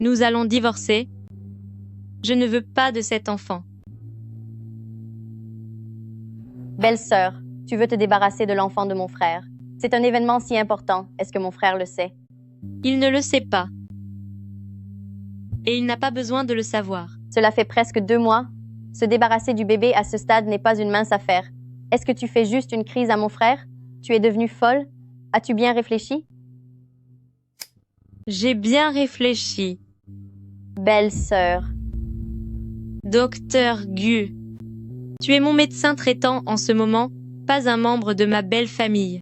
Nous allons divorcer. Je ne veux pas de cet enfant. Belle-sœur, tu veux te débarrasser de l'enfant de mon frère. C'est un événement si important. Est-ce que mon frère le sait? Il ne le sait pas. Et il n'a pas besoin de le savoir. Cela fait presque 2 mois. Se débarrasser du bébé à ce stade n'est pas une mince affaire. Est-ce que tu fais juste une crise à mon frère? Tu es devenue folle? As-tu bien réfléchi? J'ai bien réfléchi. Belle-sœur. Docteur Gu. Tu es mon médecin traitant en ce moment, pas un membre de ma belle famille.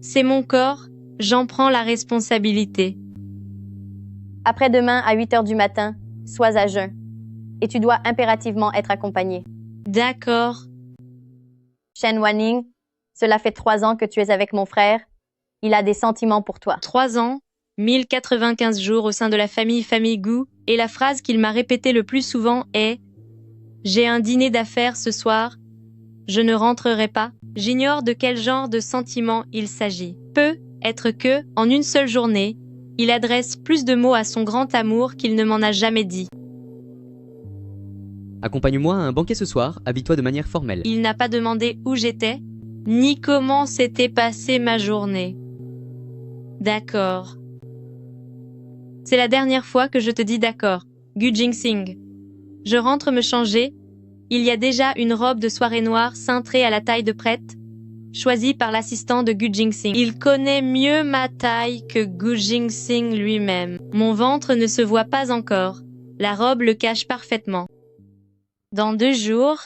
C'est mon corps, j'en prends la responsabilité. Après-demain à 8 heures du matin, sois à jeun. Et tu dois impérativement être accompagné. D'accord. Shen Wanning, cela fait 3 ans que tu es avec mon frère. Il a des sentiments pour toi. 3 ans, 1095 jours au sein de la famille Gu, et la phrase qu'il m'a répétée le plus souvent est « J'ai un dîner d'affaires ce soir, je ne rentrerai pas ». J'ignore de quel genre de sentiment il s'agit. Peut être que, en une seule journée, il adresse plus de mots à son grand amour qu'il ne m'en a jamais dit. Accompagne-moi à un banquet ce soir, habille-toi de manière formelle. Il n'a pas demandé où j'étais, ni comment s'était passée ma journée. D'accord. C'est la dernière fois que je te dis d'accord, Gu Jingsing. Je rentre me changer. Il y a déjà une robe de soirée noire cintrée à la taille de prête, choisie par l'assistant de Gu Jingsing. Il connaît mieux ma taille que Gu Jingsing lui-même. Mon ventre ne se voit pas encore. La robe le cache parfaitement. Dans 2 jours,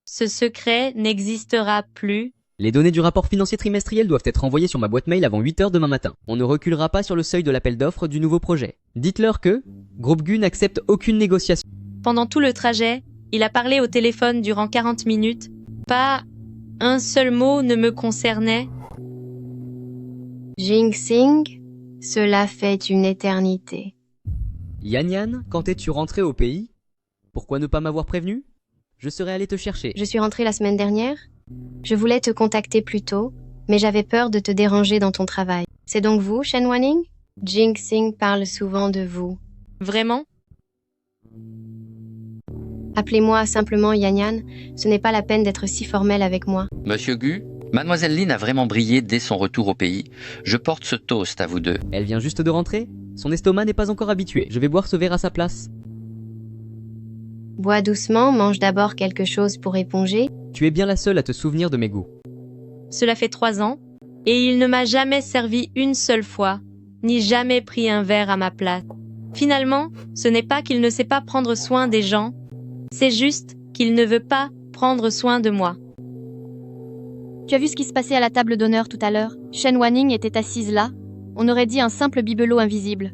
ce secret n'existera plus. Les données du rapport financier trimestriel doivent être envoyées sur ma boîte mail avant 8 heures demain matin. On ne reculera pas sur le seuil de l'appel d'offres du nouveau projet. Dites-leur que Groupe Gu n'accepte aucune négociation. Pendant tout le trajet, il a parlé au téléphone durant 40 minutes. Pas un seul mot ne me concernait. Jingsing, cela fait une éternité. Yan Yan, quand es-tu rentré au pays? Pourquoi ne pas m'avoir prévenu? Je serais allé te chercher. Je suis rentrée la semaine dernière. Je voulais te contacter plus tôt, mais j'avais peur de te déranger dans ton travail. C'est donc vous, Shen Wanning? Jingsing parle souvent de vous. Vraiment? Appelez-moi simplement Yan Yan, ce n'est pas la peine d'être si formel avec moi. Monsieur Gu, Mademoiselle Lin a vraiment brillé dès son retour au pays. Je porte ce toast à vous deux. Elle vient juste de rentrer. Son estomac n'est pas encore habitué. Je vais boire ce verre à sa place. Bois doucement, mange d'abord quelque chose pour éponger. Tu es bien la seule à te souvenir de mes goûts. Cela fait 3 ans, et il ne m'a jamais servi une seule fois, ni jamais pris un verre à ma place. Finalement, ce n'est pas qu'il ne sait pas prendre soin des gens, c'est juste qu'il ne veut pas prendre soin de moi. Tu as vu ce qui se passait à la table d'honneur tout à l'heure? Shen Wanning était assise là. On aurait dit un simple bibelot invisible.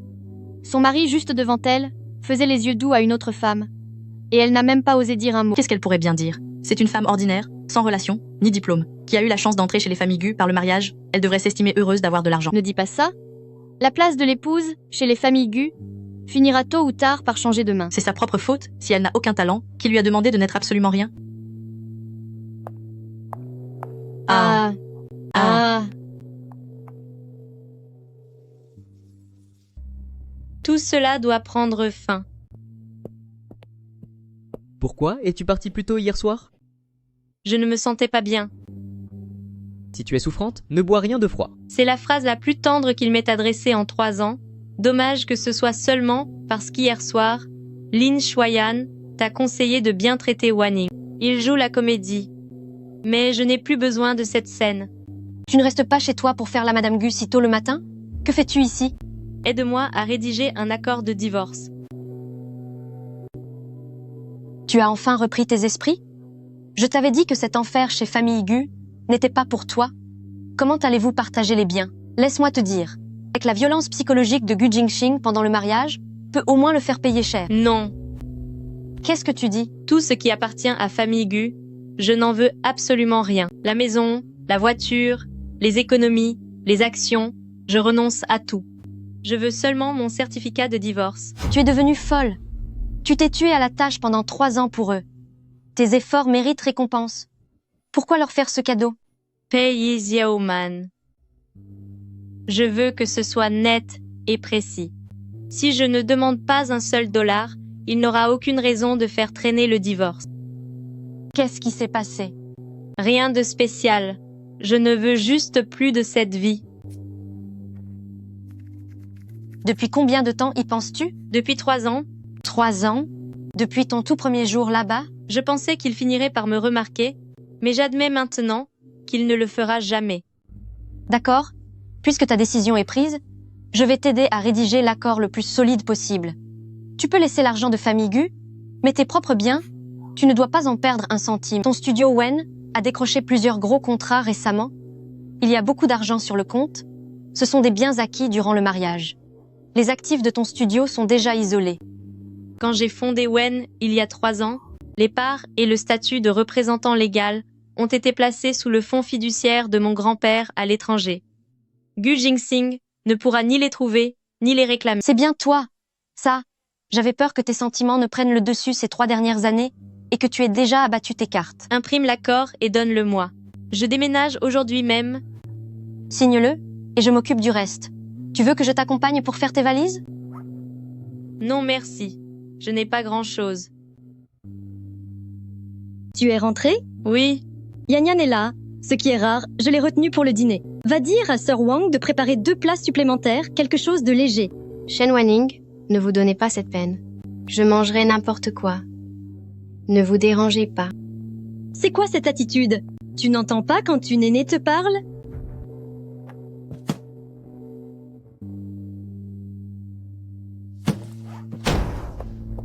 Son mari, juste devant elle, faisait les yeux doux à une autre femme. Et elle n'a même pas osé dire un mot. Qu'est-ce qu'elle pourrait bien dire? C'est une femme ordinaire, sans relation, ni diplôme, qui a eu la chance d'entrer chez les familles Gu par le mariage. Elle devrait s'estimer heureuse d'avoir de l'argent. Ne dis pas ça. La place de l'épouse, chez les familles Gu, finira tôt ou tard par changer de main. C'est sa propre faute si elle n'a aucun talent, qui lui a demandé de n'être absolument rien. Ah. Tout cela doit prendre fin. Pourquoi es-tu parti plus tôt hier soir? Je ne me sentais pas bien. Si tu es souffrante, ne bois rien de froid. C'est la phrase la plus tendre qu'il m'ait adressée en 3 ans. Dommage que ce soit seulement parce qu'hier soir, Lin Shuayan t'a conseillé de bien traiter Wanning. Il joue la comédie. Mais je n'ai plus besoin de cette scène. Tu ne restes pas chez toi pour faire la Madame Gu si tôt le matin? Que fais-tu ici? Aide-moi à rédiger un accord de divorce. Tu as enfin repris tes esprits? Je t'avais dit que cet enfer chez Famille Gu n'était pas pour toi. Comment allez-vous partager les biens? Laisse-moi te dire, avec la violence psychologique de Gu Jingxing pendant le mariage, peut au moins le faire payer cher. Non. Qu'est-ce que tu dis? Tout ce qui appartient à Famille Gu, je n'en veux absolument rien. La maison, la voiture, les économies, les actions, je renonce à tout. Je veux seulement mon certificat de divorce. Tu es devenue folle. Tu t'es tuée à la tâche pendant 3 ans pour eux. Tes efforts méritent récompense. Pourquoi leur faire ce cadeau? Pei Xiaoman. Je veux que ce soit net et précis. Si je ne demande pas un seul dollar, il n'aura aucune raison de faire traîner le divorce. Qu'est-ce qui s'est passé? Rien de spécial. Je ne veux juste plus de cette vie. Depuis combien de temps y penses-tu? Depuis 3 ans, 3 ans? Depuis ton tout premier jour là-bas? je pensais qu'il finirait par me remarquer, mais j'admets maintenant qu'il ne le fera jamais. D'accord. Puisque ta décision est prise, je vais t'aider à rédiger l'accord le plus solide possible. Tu peux laisser l'argent de famille Gu, mais tes propres biens, tu ne dois pas en perdre un centime. Ton studio Wen a décroché plusieurs gros contrats récemment. Il y a beaucoup d'argent sur le compte. Ce sont des biens acquis durant le mariage. Les actifs de ton studio sont déjà isolés. Quand j'ai fondé Wen il y a 3 ans, les parts et le statut de représentant légal ont été placés sous le fonds fiduciaire de mon grand-père à l'étranger. Gu Jingsing ne pourra ni les trouver, ni les réclamer. C'est bien toi. Ça, j'avais peur que tes sentiments ne prennent le dessus ces 3 dernières années et que tu aies déjà abattu tes cartes. Imprime l'accord et donne-le-moi. Je déménage aujourd'hui même. Signe-le et je m'occupe du reste. Tu veux que je t'accompagne pour faire tes valises? Non merci. Je n'ai pas grand-chose. Tu es rentré? Oui, Yan Yan est là. Ce qui est rare, je l'ai retenu pour le dîner. Va dire à Sir Wang de préparer 2 plats supplémentaires, quelque chose de léger. Shen Wanning, ne vous donnez pas cette peine. Je mangerai n'importe quoi. Ne vous dérangez pas. C'est quoi cette attitude? Tu n'entends pas quand une aînée te parle?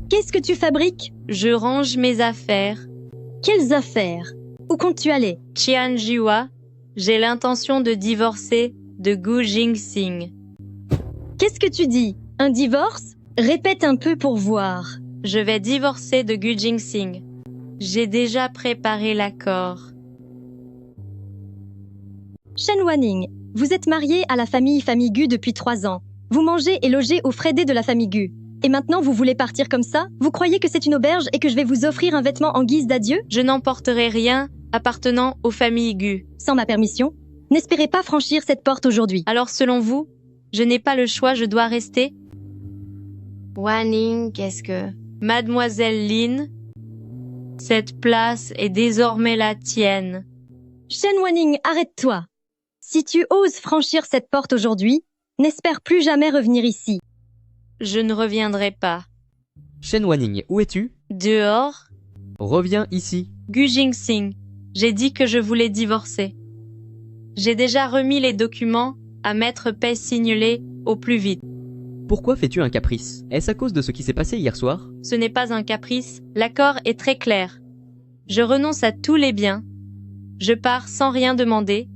Qu'est-ce que tu fabriques? je range mes affaires. Quelles affaires? Où comptes-tu aller? Qian Jiwa, j'ai l'intention de divorcer de Gu Jingsing. Qu'est-ce que tu dis? Un divorce? Répète un peu pour voir. Je vais divorcer de Gu Jingsing. J'ai déjà préparé l'accord. Shen Wanning, vous êtes marié à la famille Gu depuis 3 ans. Vous mangez et logez aux frais de la famille Gu. Et maintenant vous voulez partir comme ça? Vous croyez que c'est une auberge et que je vais vous offrir un vêtement en guise d'adieu? Je n'emporterai rien appartenant aux familles Gu. Sans ma permission? N'espérez pas franchir cette porte aujourd'hui. Alors selon vous, je n'ai pas le choix, je dois rester? Wanning, qu'est-ce que... Mademoiselle Lin, cette place est désormais la tienne. Shen Wanning, arrête-toi. Si tu oses franchir cette porte aujourd'hui, n'espère plus jamais revenir ici. Je ne reviendrai pas. Shen Wanning, où es-tu? Dehors, Reviens ici. Gu Jingsing, j'ai dit que je voulais divorcer. J'ai déjà remis les documents à Maître Pei signelés au plus vite. Pourquoi fais-tu un caprice? Est-ce à cause de ce qui s'est passé hier soir? Ce n'est pas un caprice, l'accord est très clair. Je renonce à tous les biens. Je pars sans rien demander.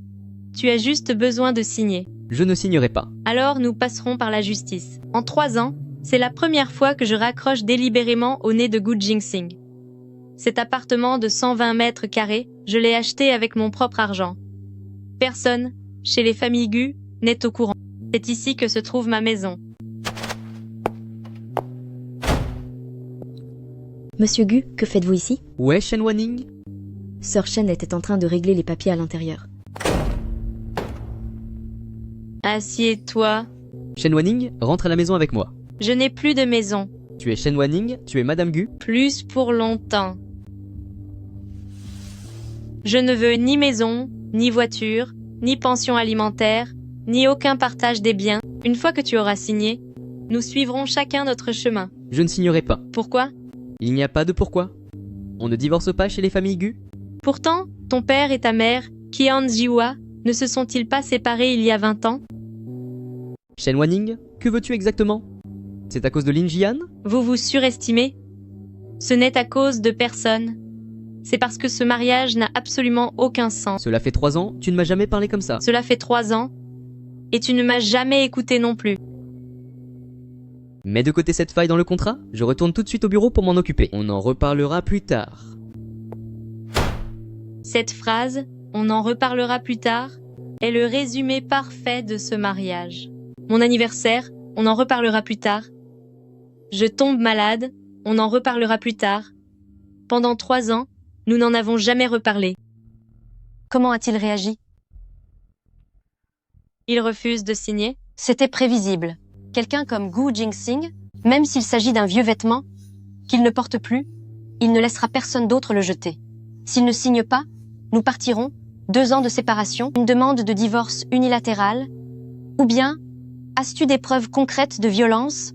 Tu as juste besoin de signer. Je ne signerai pas. Alors nous passerons par la justice. En 3 ans, c'est la première fois que je raccroche délibérément au nez de Gu Jingsing. Cet appartement de 120 mètres carrés, je l'ai acheté avec mon propre argent. Personne, chez les familles Gu, n'est au courant. C'est ici que se trouve ma maison. Monsieur Gu, que faites-vous ici? Ouais, Shen Wanning? Sir Shen était en train de régler les papiers à l'intérieur. Assieds-toi. Shen Wanning, rentre à la maison avec moi. Je n'ai plus de maison. Tu es Shen Wanning, tu es Madame Gu. Plus pour longtemps. Je ne veux ni maison, ni voiture, ni pension alimentaire, ni aucun partage des biens. Une fois que tu auras signé, nous suivrons chacun notre chemin. Je ne signerai pas. Pourquoi? Il n'y a pas de pourquoi. On ne divorce pas chez les familles Gu? Pourtant, ton père et ta mère, Qian Jiwa, ne se sont-ils pas séparés il y a 20 ans? Shen Wanning, que veux-tu exactement? C'est à cause de Lin Jian? Vous vous surestimez? Ce n'est à cause de personne. C'est parce que ce mariage n'a absolument aucun sens. Cela fait 3 ans, tu ne m'as jamais parlé comme ça. Cela fait 3 ans, et tu ne m'as jamais écouté non plus. Mets de côté cette faille dans le contrat, je retourne tout de suite au bureau pour m'en occuper. On en reparlera plus tard. Cette phrase, on en reparlera plus tard, est le résumé parfait de ce mariage. Mon anniversaire, on en reparlera plus tard. Je tombe malade, on en reparlera plus tard. Pendant 3 ans, nous n'en avons jamais reparlé. Comment a-t-il réagi? Il refuse de signer. C'était prévisible. Quelqu'un comme Gu Jingsing, même s'il s'agit d'un vieux vêtement, qu'il ne porte plus, il ne laissera personne d'autre le jeter. S'il ne signe pas, nous partirons, 2 ans de séparation, une demande de divorce unilatérale, ou bien as-tu des preuves concrètes de violence,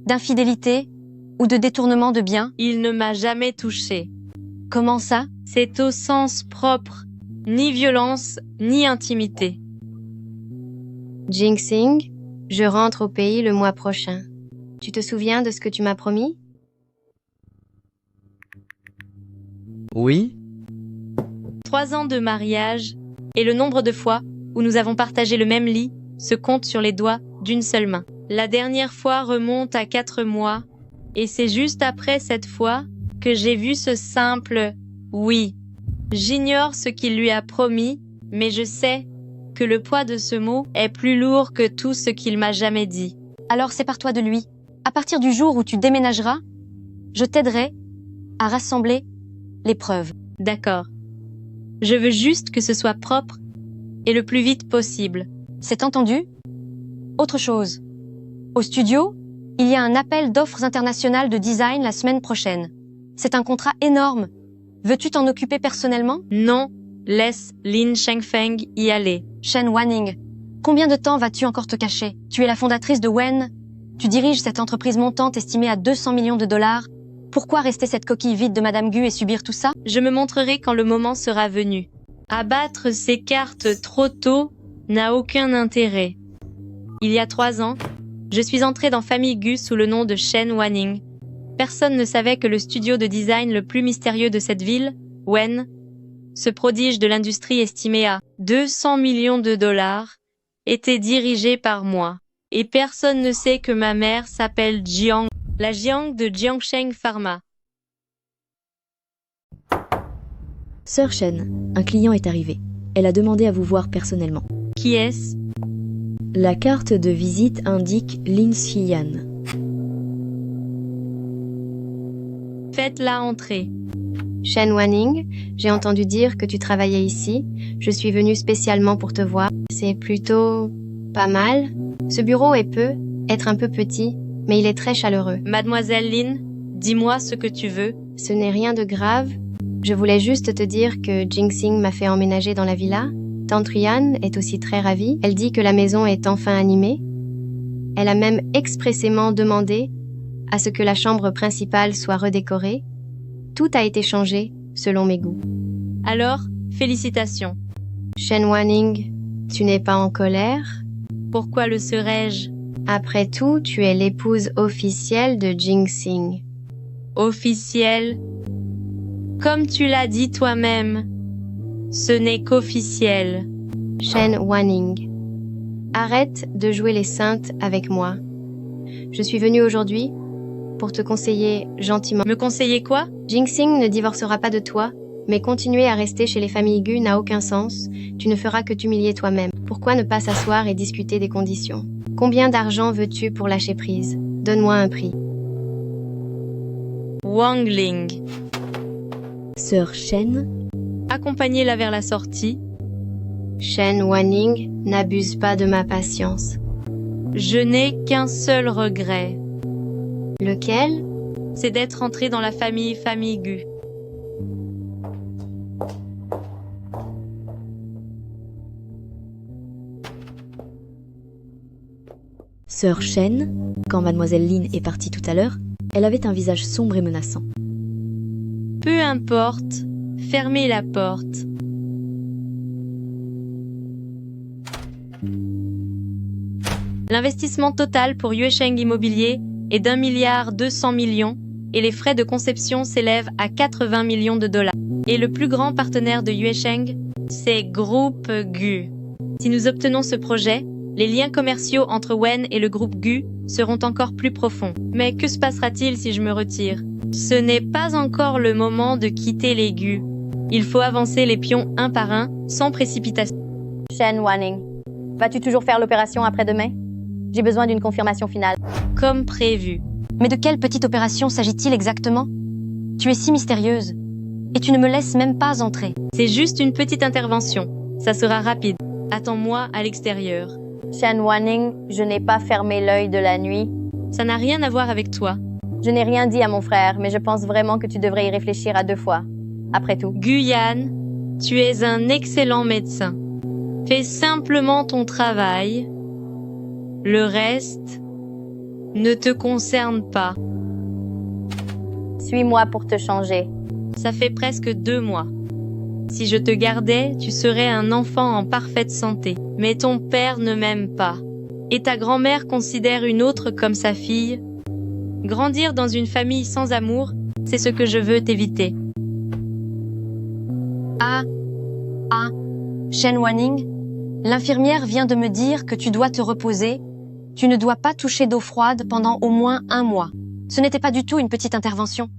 d'infidélité ou de détournement de biens? Il ne m'a jamais touché. Comment ça? C'est au sens propre. Ni violence, ni intimité. Jingsing, je rentre au pays le mois prochain. Tu te souviens de ce que tu m'as promis? Oui? 3 ans de mariage, et le nombre de fois où nous avons partagé le même lit se compte sur les doigts d'une seule main. La dernière fois remonte à 4 mois, et c'est juste après cette fois que j'ai vu ce simple « oui ». J'ignore ce qu'il lui a promis, mais je sais que le poids de ce mot est plus lourd que tout ce qu'il m'a jamais dit. Alors sépare-toi de lui. À partir du jour où tu déménageras, je t'aiderai à rassembler les preuves. D'accord. Je veux juste que ce soit propre et le plus vite possible. C'est entendu? Autre chose. Au studio, il y a un appel d'offres international de design la semaine prochaine. C'est un contrat énorme. Veux-tu t'en occuper personnellement? Non, laisse Lin Shengfeng y aller. Shen Wanning, combien de temps vas-tu encore te cacher? Tu es la fondatrice de Wen. Tu diriges cette entreprise montante estimée à 200 millions de dollars. Pourquoi rester cette coquille vide de Madame Gu et subir tout ça? Je me montrerai quand le moment sera venu. Abattre ces cartes trop tôt n'a aucun intérêt. Il y a 3 ans, je suis entrée dans Famille Gu sous le nom de Shen Wanning. Personne ne savait que le studio de design le plus mystérieux de cette ville, Wen, ce prodige de l'industrie estimé à 200 millions de dollars, était dirigé par moi. Et personne ne sait que ma mère s'appelle Jiang, la Jiang de Jiangsheng Pharma. Sœur Shen, un client est arrivé. Elle a demandé à vous voir personnellement. Qui est-ce? La carte de visite indique Lin Xiyan. Faites-la entrer. Shen Wanning, j'ai entendu dire que tu travaillais ici. Je suis venue spécialement pour te voir. C'est plutôt pas mal. Ce bureau peut être un peu petit, mais il est très chaleureux. Mademoiselle Lin, dis-moi ce que tu veux. Ce n'est rien de grave. Je voulais juste te dire que Jingsing m'a fait emménager dans la villa. Tante Ryan est aussi très ravie. Elle dit que la maison est enfin animée. Elle a même expressément demandé à ce que la chambre principale soit redécorée. Tout a été changé selon mes goûts. Alors, félicitations. Shen Wanning, tu n'es pas en colère? Pourquoi le serais-je? Après tout, tu es l'épouse officielle de Jingsing. Officielle? Comme tu l'as dit toi-même, ce n'est qu'officiel. Shen Wanning, arrête de jouer les saintes avec moi. Je suis venue aujourd'hui pour te conseiller gentiment. Me conseiller quoi? Jingsing ne divorcera pas de toi, mais continuer à rester chez les familles Gu n'a aucun sens. Tu ne feras que t'humilier toi-même. Pourquoi ne pas s'asseoir et discuter des conditions? Combien d'argent veux-tu pour lâcher prise? Donne-moi un prix. Wang Ling. Sœur Shen, Accompagnez-la vers la sortie. Shen Wanning, n'abuse pas de ma patience. Je n'ai qu'un seul regret. Lequel? C'est d'être entré dans la famille Gu. Sœur Shen, quand Mademoiselle Lin est partie tout à l'heure, elle avait un visage sombre et menaçant. Peu importe, fermez la porte. L'investissement total pour Yuesheng Immobilier est d'1,2 milliard et les frais de conception s'élèvent à 80 millions de dollars. Et le plus grand partenaire de Yuesheng, c'est Groupe Gu. Si nous obtenons ce projet, les liens commerciaux entre Wen et le groupe Gu seront encore plus profonds. Mais que se passera-t-il si je me retire? Ce n'est pas encore le moment de quitter les Gu. Il faut avancer les pions un par un, sans précipitation. Shen Wanning, vas-tu toujours faire l'opération après-demain? J'ai besoin d'une confirmation finale. Comme prévu. Mais de quelle petite opération s'agit-il exactement? Tu es si mystérieuse. Et tu ne me laisses même pas entrer. C'est juste une petite intervention. Ça sera rapide. Attends-moi à l'extérieur. Shen Wanning, je n'ai pas fermé l'œil de la nuit. Ça n'a rien à voir avec toi. Je n'ai rien dit à mon frère, mais je pense vraiment que tu devrais y réfléchir à 2 fois. Après tout. Guyane, tu es un excellent médecin. Fais simplement ton travail. Le reste ne te concerne pas. Suis-moi pour te changer. Ça fait presque 2 mois. Si je te gardais, tu serais un enfant en parfaite santé. Mais ton père ne m'aime pas. Et ta grand-mère considère une autre comme sa fille. Grandir dans une famille sans amour, c'est ce que je veux t'éviter. Shen Wanning, l'infirmière vient de me dire que tu dois te reposer. Tu ne dois pas toucher d'eau froide pendant au moins 1 mois. Ce n'était pas du tout une petite intervention.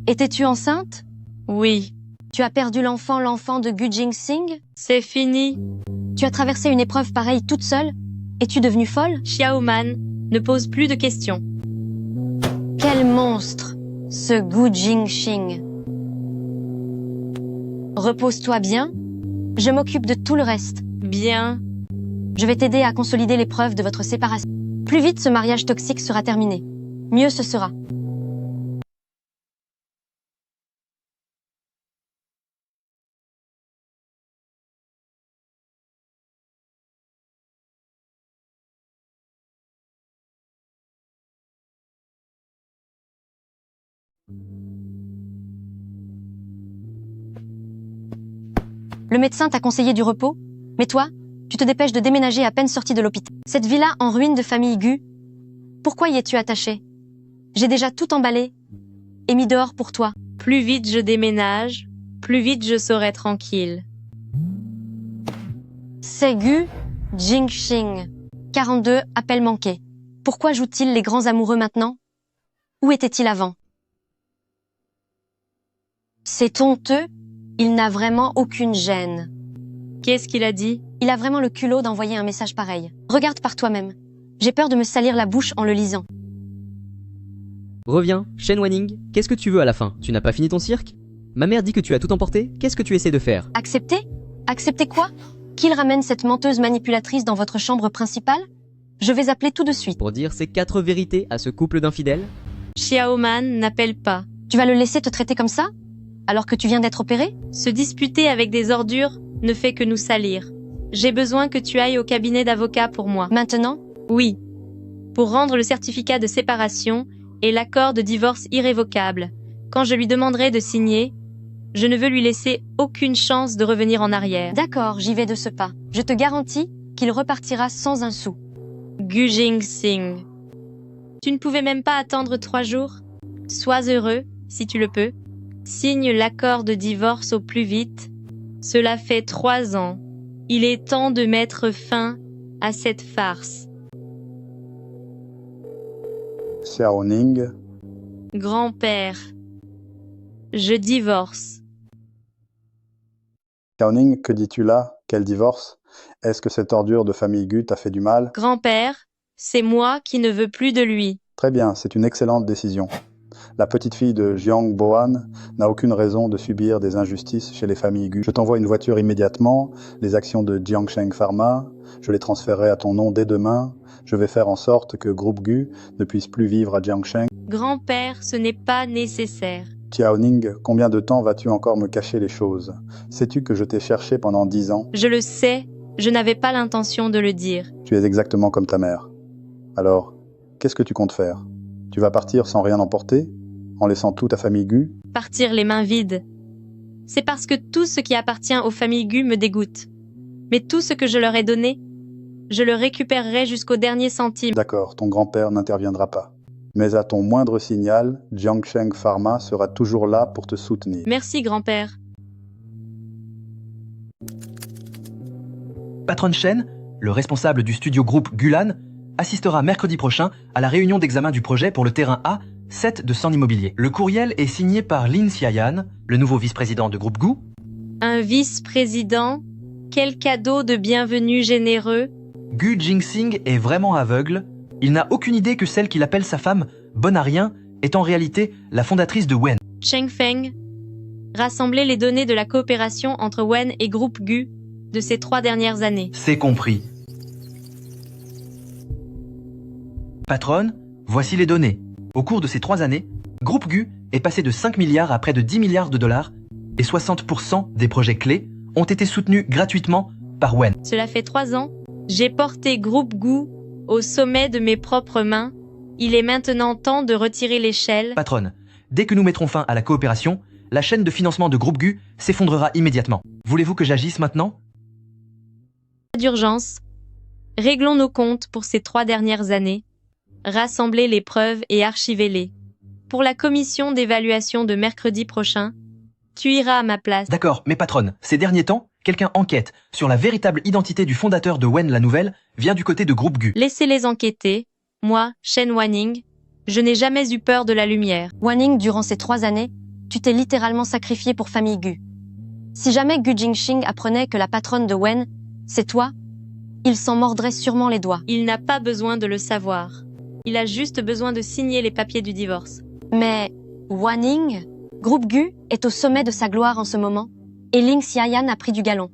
Étais-tu enceinte? Oui. Tu as perdu l'enfant de Gu Jingsing? C'est fini. Tu as traversé une épreuve pareille toute seule? Es-tu devenue folle? Xiaoman, ne pose plus de questions. Quel monstre, ce Gu Jingxing. Repose-toi bien. Je m'occupe de tout le reste. Bien. Je vais t'aider à consolider les preuves de votre séparation. Plus vite ce mariage toxique sera terminé, mieux ce sera. Le médecin t'a conseillé du repos, mais toi, tu te dépêches de déménager à peine sorti de l'hôpital. Cette villa en ruine de famille Gu, pourquoi y es-tu attaché? J'ai déjà tout emballé et mis dehors pour toi. Plus vite je déménage, plus vite je serai tranquille. C'est Gu Jingxing. 42 appels manqués. Pourquoi joue-t-il les grands amoureux maintenant? Où était-il avant? C'est honteux, il n'a vraiment aucune gêne. Qu'est-ce qu'il a dit? Il a vraiment le culot d'envoyer un message pareil. Regarde par toi-même. J'ai peur de me salir la bouche en le lisant. Reviens, Shen Wanning, qu'est-ce que tu veux à la fin? Tu n'as pas fini ton cirque? Ma mère dit que tu as tout emporté, qu'est-ce que tu essaies de faire? Accepter? Accepter quoi? Qu'il ramène cette menteuse manipulatrice dans votre chambre principale? Je vais appeler tout de suite. Pour dire ces 4 vérités à ce couple d'infidèles? Xiaoman n'appelle pas. Tu vas le laisser te traiter comme ça? Alors que tu viens d'être opéré? Se disputer avec des ordures ne fait que nous salir. J'ai besoin que tu ailles au cabinet d'avocat pour moi. Maintenant? Oui. Pour rendre le certificat de séparation et l'accord de divorce irrévocable. Quand je lui demanderai de signer, je ne veux lui laisser aucune chance de revenir en arrière. D'accord, j'y vais de ce pas. Je te garantis qu'il repartira sans un sou. Gu Jingsing. Tu ne pouvais même pas attendre 3 jours? Sois heureux, si tu le peux. Signe l'accord de divorce au plus vite. Cela fait 3 ans. Il est temps de mettre fin à cette farce. Xiaoning, Grand-père, je divorce. Xiaoning, que dis-tu là? Quel divorce? Est-ce que cette ordure de famille Gu t'a fait du mal? Grand-père, c'est moi qui ne veux plus de lui. Très bien, c'est une excellente décision. La petite fille de Jiang Boan n'a aucune raison de subir des injustices chez les familles Gu. Je t'envoie une voiture immédiatement, les actions de Jiangsheng Pharma, je les transférerai à ton nom dès demain. Je vais faire en sorte que Groupe Gu ne puisse plus vivre à Jiangsheng. Grand-père, ce n'est pas nécessaire. Xiaoning, combien de temps vas-tu encore me cacher les choses? Sais-tu que je t'ai cherché pendant 10 ans? Je le sais, je n'avais pas l'intention de le dire. Tu es exactement comme ta mère. Alors, qu'est-ce que tu comptes faire? Tu vas partir sans rien emporter? En laissant toute ta famille Gu? Partir les mains vides. C'est parce que tout ce qui appartient aux familles Gu me dégoûte. Mais tout ce que je leur ai donné, je le récupérerai jusqu'au dernier centime. D'accord, ton grand-père n'interviendra pas. Mais à ton moindre signal, Jiangsheng Pharma sera toujours là pour te soutenir. Merci, grand-père. Patron Shen, le responsable du studio groupe Gulan, assistera mercredi prochain à la réunion d'examen du projet pour le terrain A, 7 de San Immobilier. Le courriel est signé par Lin Xiayan, le nouveau vice-président de groupe Gu. Un vice-président? Quel cadeau de bienvenue généreux. Gu Jingsing est vraiment aveugle. Il n'a aucune idée que celle qu'il appelle sa femme bonne à rien est en réalité la fondatrice de Wen. Cheng Feng, rassembler les données de la coopération entre Wen et Groupe Gu de ces 3 dernières années. C'est compris. Patronne, voici les données. Au cours de ces 3 années, Groupe Gu est passé de 5 milliards à près de 10 milliards de dollars et 60% des projets clés ont été soutenus gratuitement par Wen. Cela fait 3 ans. J'ai porté Groupe Gu au sommet de mes propres mains. Il est maintenant temps de retirer l'échelle. Patronne, dès que nous mettrons fin à la coopération, la chaîne de financement de Groupe Gu s'effondrera immédiatement. Voulez-vous que j'agisse maintenant? D'urgence. Réglons nos comptes pour ces 3 dernières années. Rassemblez les preuves et archivez-les. Pour la commission d'évaluation de mercredi prochain, tu iras à ma place. D'accord, mais patronne, ces derniers temps, quelqu'un enquête sur la véritable identité du fondateur de Wen la Nouvelle vient du côté de Groupe Gu. Laissez-les enquêter. Moi, Shen Wanning, je n'ai jamais eu peur de la lumière. Wanning, durant ces 3 années, tu t'es littéralement sacrifié pour famille Gu. Si jamais Gu Jingxing apprenait que la patronne de Wen, c'est toi, il s'en mordrait sûrement les doigts. Il n'a pas besoin de le savoir. Il a juste besoin de signer les papiers du divorce. Mais Wanning, Groupe Gu est au sommet de sa gloire en ce moment, et Ling Xiayan a pris du galon.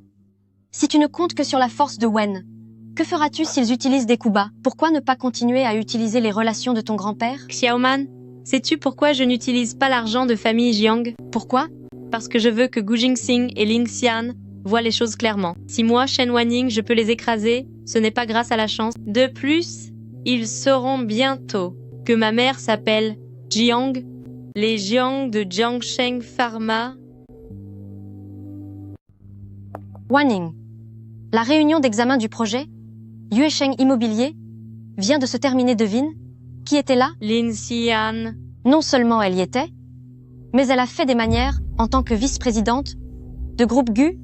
Si tu ne comptes que sur la force de Wen, que feras-tu s'ils utilisent des coups bas? Pourquoi ne pas continuer à utiliser les relations de ton grand-père? Xiaoman, sais-tu pourquoi je n'utilise pas l'argent de famille Jiang? Pourquoi? Parce que je veux que Gu Jingxing et Ling Xian voient les choses clairement. Si moi, Shen Wanning, je peux les écraser, ce n'est pas grâce à la chance. De plus, ils sauront bientôt que ma mère s'appelle Jiang, les Jiang de Jiangsheng Pharma. Wanning, la réunion d'examen du projet, Yuesheng Immobilier, vient de se terminer. Devine, qui était là? Lin Xian. Non seulement elle y était, mais elle a fait des manières en tant que vice-présidente de Groupe Gu.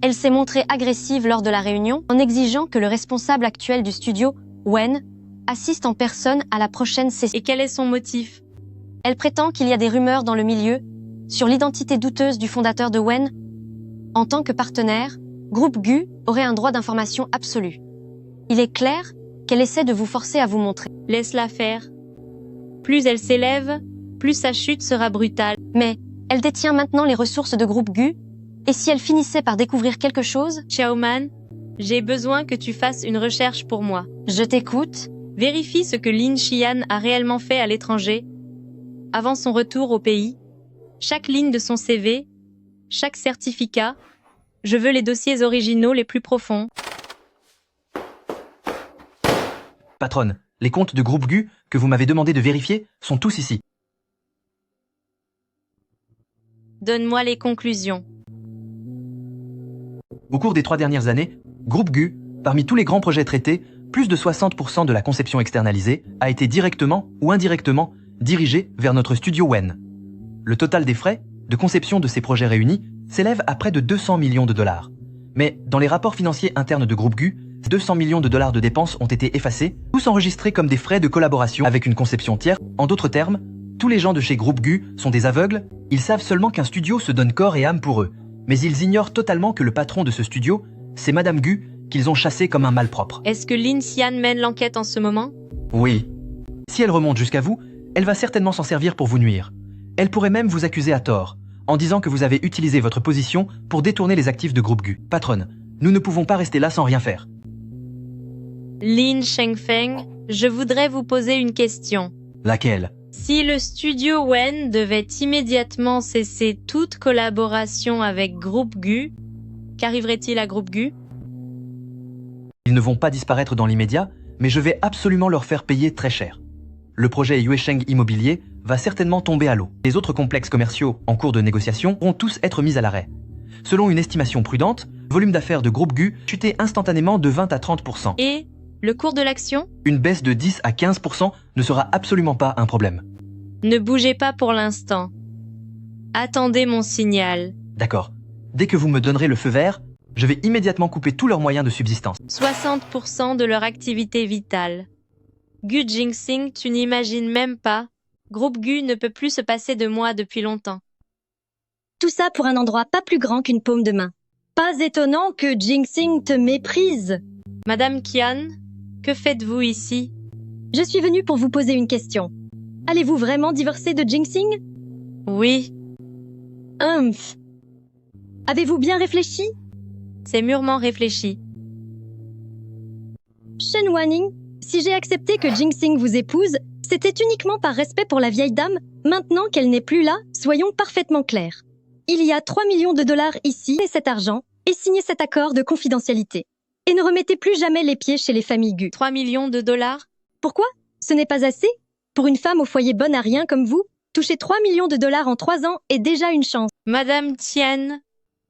Elle s'est montrée agressive lors de la réunion en exigeant que le responsable actuel du studio, Wen, assiste en personne à la prochaine session. Et quel est son motif? Elle prétend qu'il y a des rumeurs dans le milieu sur l'identité douteuse du fondateur de Wen. En tant que partenaire, Groupe Gu aurait un droit d'information absolu. Il est clair qu'elle essaie de vous forcer à vous montrer. Laisse-la faire. Plus elle s'élève, plus sa chute sera brutale. Mais elle détient maintenant les ressources de Groupe Gu, et si elle finissait par découvrir quelque chose? Xiaoman, j'ai besoin que tu fasses une recherche pour moi. Je t'écoute. Vérifie ce que Lin Xian a réellement fait à l'étranger, avant son retour au pays. Chaque ligne de son CV, chaque certificat. Je veux les dossiers originaux les plus profonds. Patronne, les comptes de Groupe Gu que vous m'avez demandé de vérifier sont tous ici. Donne-moi les conclusions. Au cours des 3 dernières années, Groupe Gu, parmi tous les grands projets traités, plus de 60% de la conception externalisée a été directement ou indirectement dirigée vers notre studio Wen. Le total des frais de conception de ces projets réunis s'élève à près de 200 millions de dollars. Mais dans les rapports financiers internes de Groupe Gu, 200 millions de dollars de dépenses ont été effacés, tous enregistrés comme des frais de collaboration avec une conception tierce. En d'autres termes, tous les gens de chez Groupe Gu sont des aveugles, ils savent seulement qu'un studio se donne corps et âme pour eux. Mais ils ignorent totalement que le patron de ce studio, c'est Madame Gu, qu'ils ont chassé comme un malpropre. Est-ce que Lin Xian mène l'enquête en ce moment? Oui. Si elle remonte jusqu'à vous, elle va certainement s'en servir pour vous nuire. Elle pourrait même vous accuser à tort, en disant que vous avez utilisé votre position pour détourner les actifs de Groupe Gu. Patronne, nous ne pouvons pas rester là sans rien faire. Lin Shengfeng, je voudrais vous poser une question. Laquelle? Si le studio Wen devait immédiatement cesser toute collaboration avec Groupe Gu, qu'arriverait-il à Groupe Gu? Ils ne vont pas disparaître dans l'immédiat, mais je vais absolument leur faire payer très cher. Le projet Yuesheng Immobilier va certainement tomber à l'eau. Les autres complexes commerciaux en cours de négociation vont tous être mis à l'arrêt. Selon une estimation prudente, le volume d'affaires de Groupe Gu chutait instantanément de 20 à 30%. Et le cours de l'action? Une baisse de 10 à 15% ne sera absolument pas un problème. Ne bougez pas pour l'instant. Attendez mon signal. D'accord. Dès que vous me donnerez le feu vert, je vais immédiatement couper tous leurs moyens de subsistance. 60% de leur activité vitale. Gu Jingxing, tu n'imagines même pas. Groupe Gu ne peut plus se passer de moi depuis longtemps. Tout ça pour un endroit pas plus grand qu'une paume de main. Pas étonnant que Jingxing te méprise. Madame Qian, que faites-vous ici? Je suis venue pour vous poser une question. Allez-vous vraiment divorcer de Jingxing? Oui. Humph. Avez-vous bien réfléchi? C'est mûrement réfléchi. Shen Wanning, Si j'ai accepté que Jinxing vous épouse, c'était uniquement par respect pour la vieille dame. Maintenant qu'elle n'est plus là, soyons parfaitement clairs. Il y a 3 millions de dollars ici et cet argent, et signez cet accord de confidentialité. Et ne remettez plus jamais les pieds chez les familles Gu. 3 millions de dollars? Pourquoi? Ce n'est pas assez? Pour une femme au foyer bonne à rien comme vous, toucher 3 millions de dollars en 3 ans est déjà une chance. Madame Tian,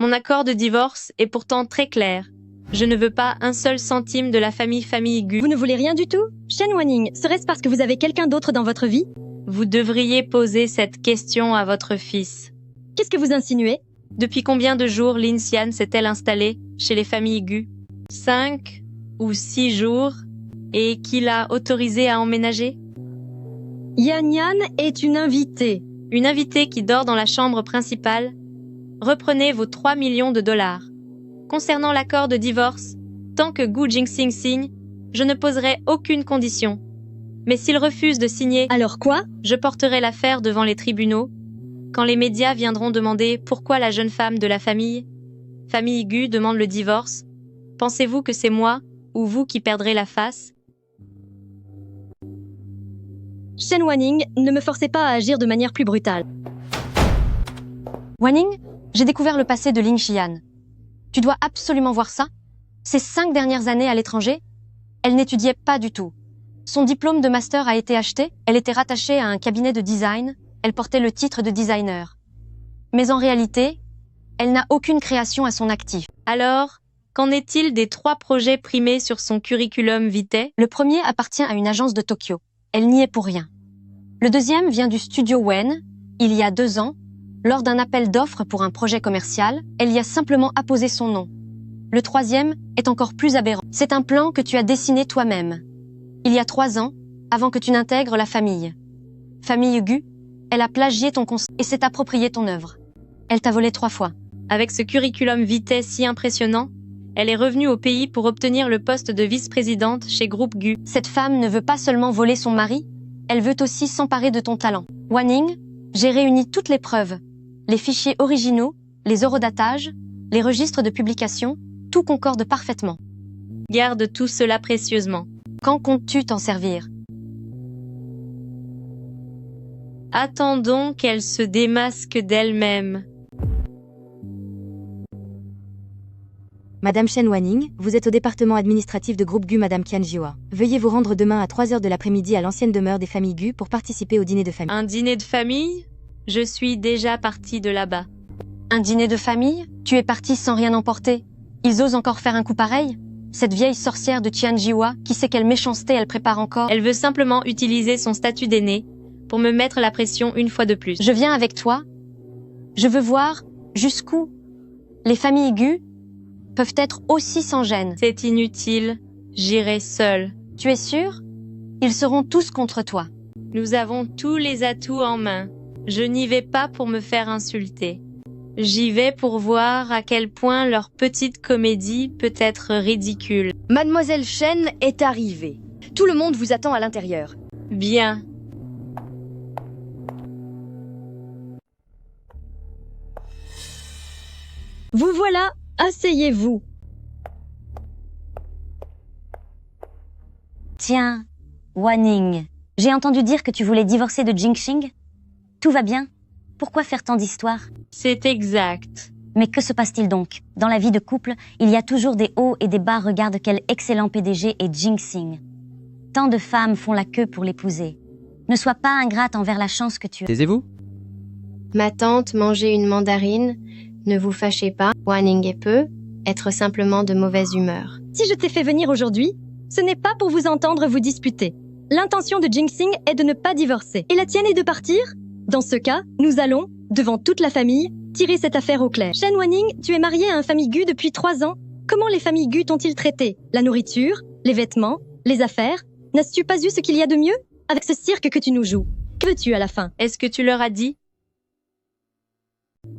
mon accord de divorce est pourtant très clair. Je ne veux pas un seul centime de la famille Gu. Vous ne voulez rien du tout? Shen Wanning, serait-ce parce que vous avez quelqu'un d'autre dans votre vie? Vous devriez poser cette question à votre fils. Qu'est-ce que vous insinuez? Depuis combien de jours Lin Xian s'est-elle installée chez les familles Gu? 5 ou 6 jours? Et qui l'a autorisée à emménager? Yan Yan est une invitée. Une invitée qui dort dans la chambre principale? Reprenez vos 3 millions de dollars. Concernant l'accord de divorce, tant que Gu Jinxing signe, je ne poserai aucune condition. Mais s'il refuse de signer, alors quoi? Je porterai l'affaire devant les tribunaux. Quand les médias viendront demander pourquoi la jeune femme de la famille Gu demande le divorce, pensez-vous que c'est moi ou vous qui perdrez la face? Shen Wanning, ne me forcez pas à agir de manière plus brutale. Wanning, j'ai découvert le passé de Lin Xian. Tu dois absolument voir ça. Ces 5 dernières années à l'étranger, elle n'étudiait pas du tout. Son diplôme de master a été acheté, elle était rattachée à un cabinet de design, elle portait le titre de designer. Mais en réalité, elle n'a aucune création à son actif. Alors, qu'en est-il des 3 projets primés sur son curriculum vitae? Le premier appartient à une agence de Tokyo. Elle n'y est pour rien. Le deuxième vient du studio Wen, il y a 2 ans. Lors d'un appel d'offres pour un projet commercial, elle y a simplement apposé son nom. Le troisième est encore plus aberrant. C'est un plan que tu as dessiné toi-même. Il y a 3 ans, avant que tu n'intègres la famille. Famille Gu, elle a plagié ton concept et s'est approprié ton œuvre. Elle t'a volé 3 fois. Avec ce curriculum vitae si impressionnant, elle est revenue au pays pour obtenir le poste de vice-présidente chez Groupe Gu. Cette femme ne veut pas seulement voler son mari, elle veut aussi s'emparer de ton talent. Wanning, j'ai réuni toutes les preuves. Les fichiers originaux, les eurodatages, les registres de publication, tout concorde parfaitement. Garde tout cela précieusement. Quand comptes-tu t'en servir? Attendons qu'elle se démasque d'elle-même. Madame Shen Wanning, vous êtes au département administratif de Groupe Gu Madame Qian Jiwa. Veuillez vous rendre demain à 3 heures de l'après-midi à l'ancienne demeure des familles Gu pour participer au dîner de famille. Un dîner de famille? Je suis déjà partie de là-bas. Un dîner de famille? Tu es partie sans rien emporter. Ils osent encore faire un coup pareil? Cette vieille sorcière de Qian Jiwa, qui sait quelle méchanceté elle prépare encore? Elle veut simplement utiliser son statut d'aînée pour me mettre la pression une fois de plus. Je viens avec toi. Je veux voir jusqu'où les familles Gu peuvent être aussi sans gêne. C'est inutile. J'irai seule. Tu es sûre? Ils seront tous contre toi. Nous avons tous les atouts en main. Je n'y vais pas pour me faire insulter. J'y vais pour voir à quel point leur petite comédie peut être ridicule. Mademoiselle Shen est arrivée. Tout le monde vous attend à l'intérieur. Bien. Vous voilà, asseyez-vous. Tiens, Wanning, j'ai entendu dire que tu voulais divorcer de Jinxing. Tout va bien? Pourquoi faire tant d'histoires? C'est exact. Mais que se passe-t-il donc? Dans la vie de couple, il y a toujours des hauts et des bas. Regarde quel excellent PDG est Jinxing. Tant de femmes font la queue pour l'épouser. Ne sois pas ingrate envers la chance que tu as. Taisez-vous. Ma tante mangeait une mandarine. Ne vous fâchez pas, Wanning peut être simplement de mauvaise humeur. Si je t'ai fait venir aujourd'hui, ce n'est pas pour vous entendre vous disputer. L'intention de Jinxing est de ne pas divorcer. Et la tienne est de partir? Dans ce cas, nous allons, devant toute la famille, tirer cette affaire au clair. Shen Wanning, tu es mariée à un famille Gu depuis 3 ans. Comment les familles Gu t'ont-ils traité? La nourriture, les vêtements, les affaires? N'as-tu pas eu ce qu'il y a de mieux? Avec ce cirque que tu nous joues. Que veux-tu à la fin? Est-ce que tu leur as dit?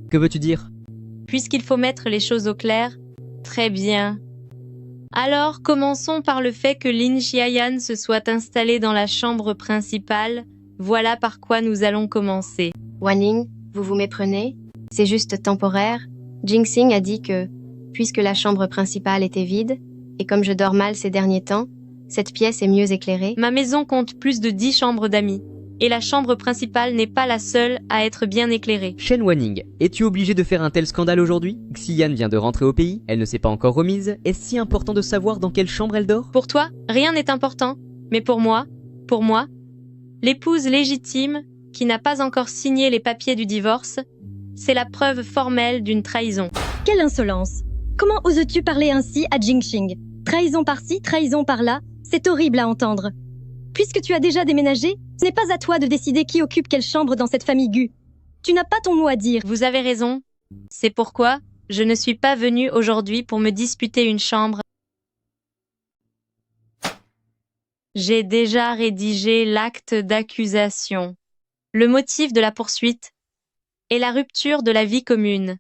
Que veux-tu dire? Puisqu'il faut mettre les choses au clair. Très bien. Alors, commençons par le fait que Lin Xiayan se soit installée dans la chambre principale. Voilà par quoi nous allons commencer. Wanning, vous vous méprenez? C'est juste temporaire. Jinxing a dit que, puisque la chambre principale était vide, et comme je dors mal ces derniers temps, Cette pièce est mieux éclairée. Ma maison compte plus de 10 chambres d'amis. Et la chambre principale n'est pas la seule à être bien éclairée. Shen Wanning, es-tu obligé de faire un tel scandale aujourd'hui? Xian vient de rentrer au pays, elle ne s'est pas encore remise. Est-ce si important de savoir dans quelle chambre elle dort? Pour toi, rien n'est important. Mais pour moi, l'épouse légitime, qui n'a pas encore signé les papiers du divorce, c'est la preuve formelle d'une trahison. Quelle insolence! Comment oses-tu parler ainsi à Jingxing? Trahison par-ci, trahison par-là, c'est horrible à entendre. Puisque tu as déjà déménagé, ce n'est pas à toi de décider qui occupe quelle chambre dans cette famille Gu. Tu n'as pas ton mot à dire. Vous avez raison. C'est pourquoi je ne suis pas venue aujourd'hui pour me disputer une chambre. J'ai déjà rédigé l'acte d'accusation. Le motif de la poursuite est la rupture de la vie commune.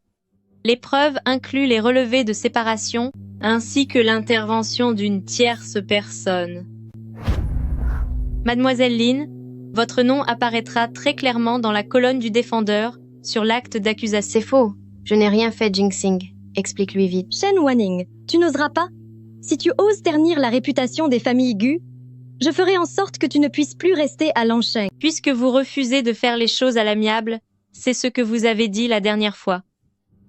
Les preuves incluent les relevés de séparation ainsi que l'intervention d'une tierce personne. Mademoiselle Lin, votre nom apparaîtra très clairement dans la colonne du défendeur sur l'acte d'accusation. C'est faux. Je n'ai rien fait, Jingxing. Explique-lui vite. Shen Wanning, tu n'oseras pas? Si tu oses ternir la réputation des familles Gu, je ferai en sorte que tu ne puisses plus rester à Lansheng. Puisque vous refusez de faire les choses à l'amiable, c'est ce que vous avez dit la dernière fois.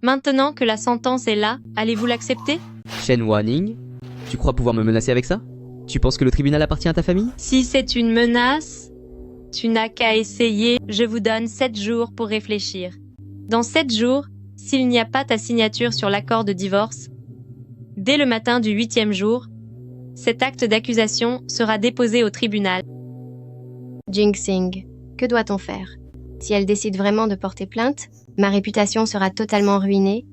Maintenant que la sentence est là, allez-vous l'accepter? Shen Wanning, tu crois pouvoir me menacer avec ça? Tu penses que le tribunal appartient à ta famille? Si c'est une menace, tu n'as qu'à essayer. Je vous donne 7 jours pour réfléchir. Dans 7 jours, s'il n'y a pas ta signature sur l'accord de divorce, dès le matin du 8e jour, cet acte d'accusation sera déposé au tribunal. Jingxing, que doit-on faire? Si elle décide vraiment de porter plainte, ma réputation sera totalement ruinée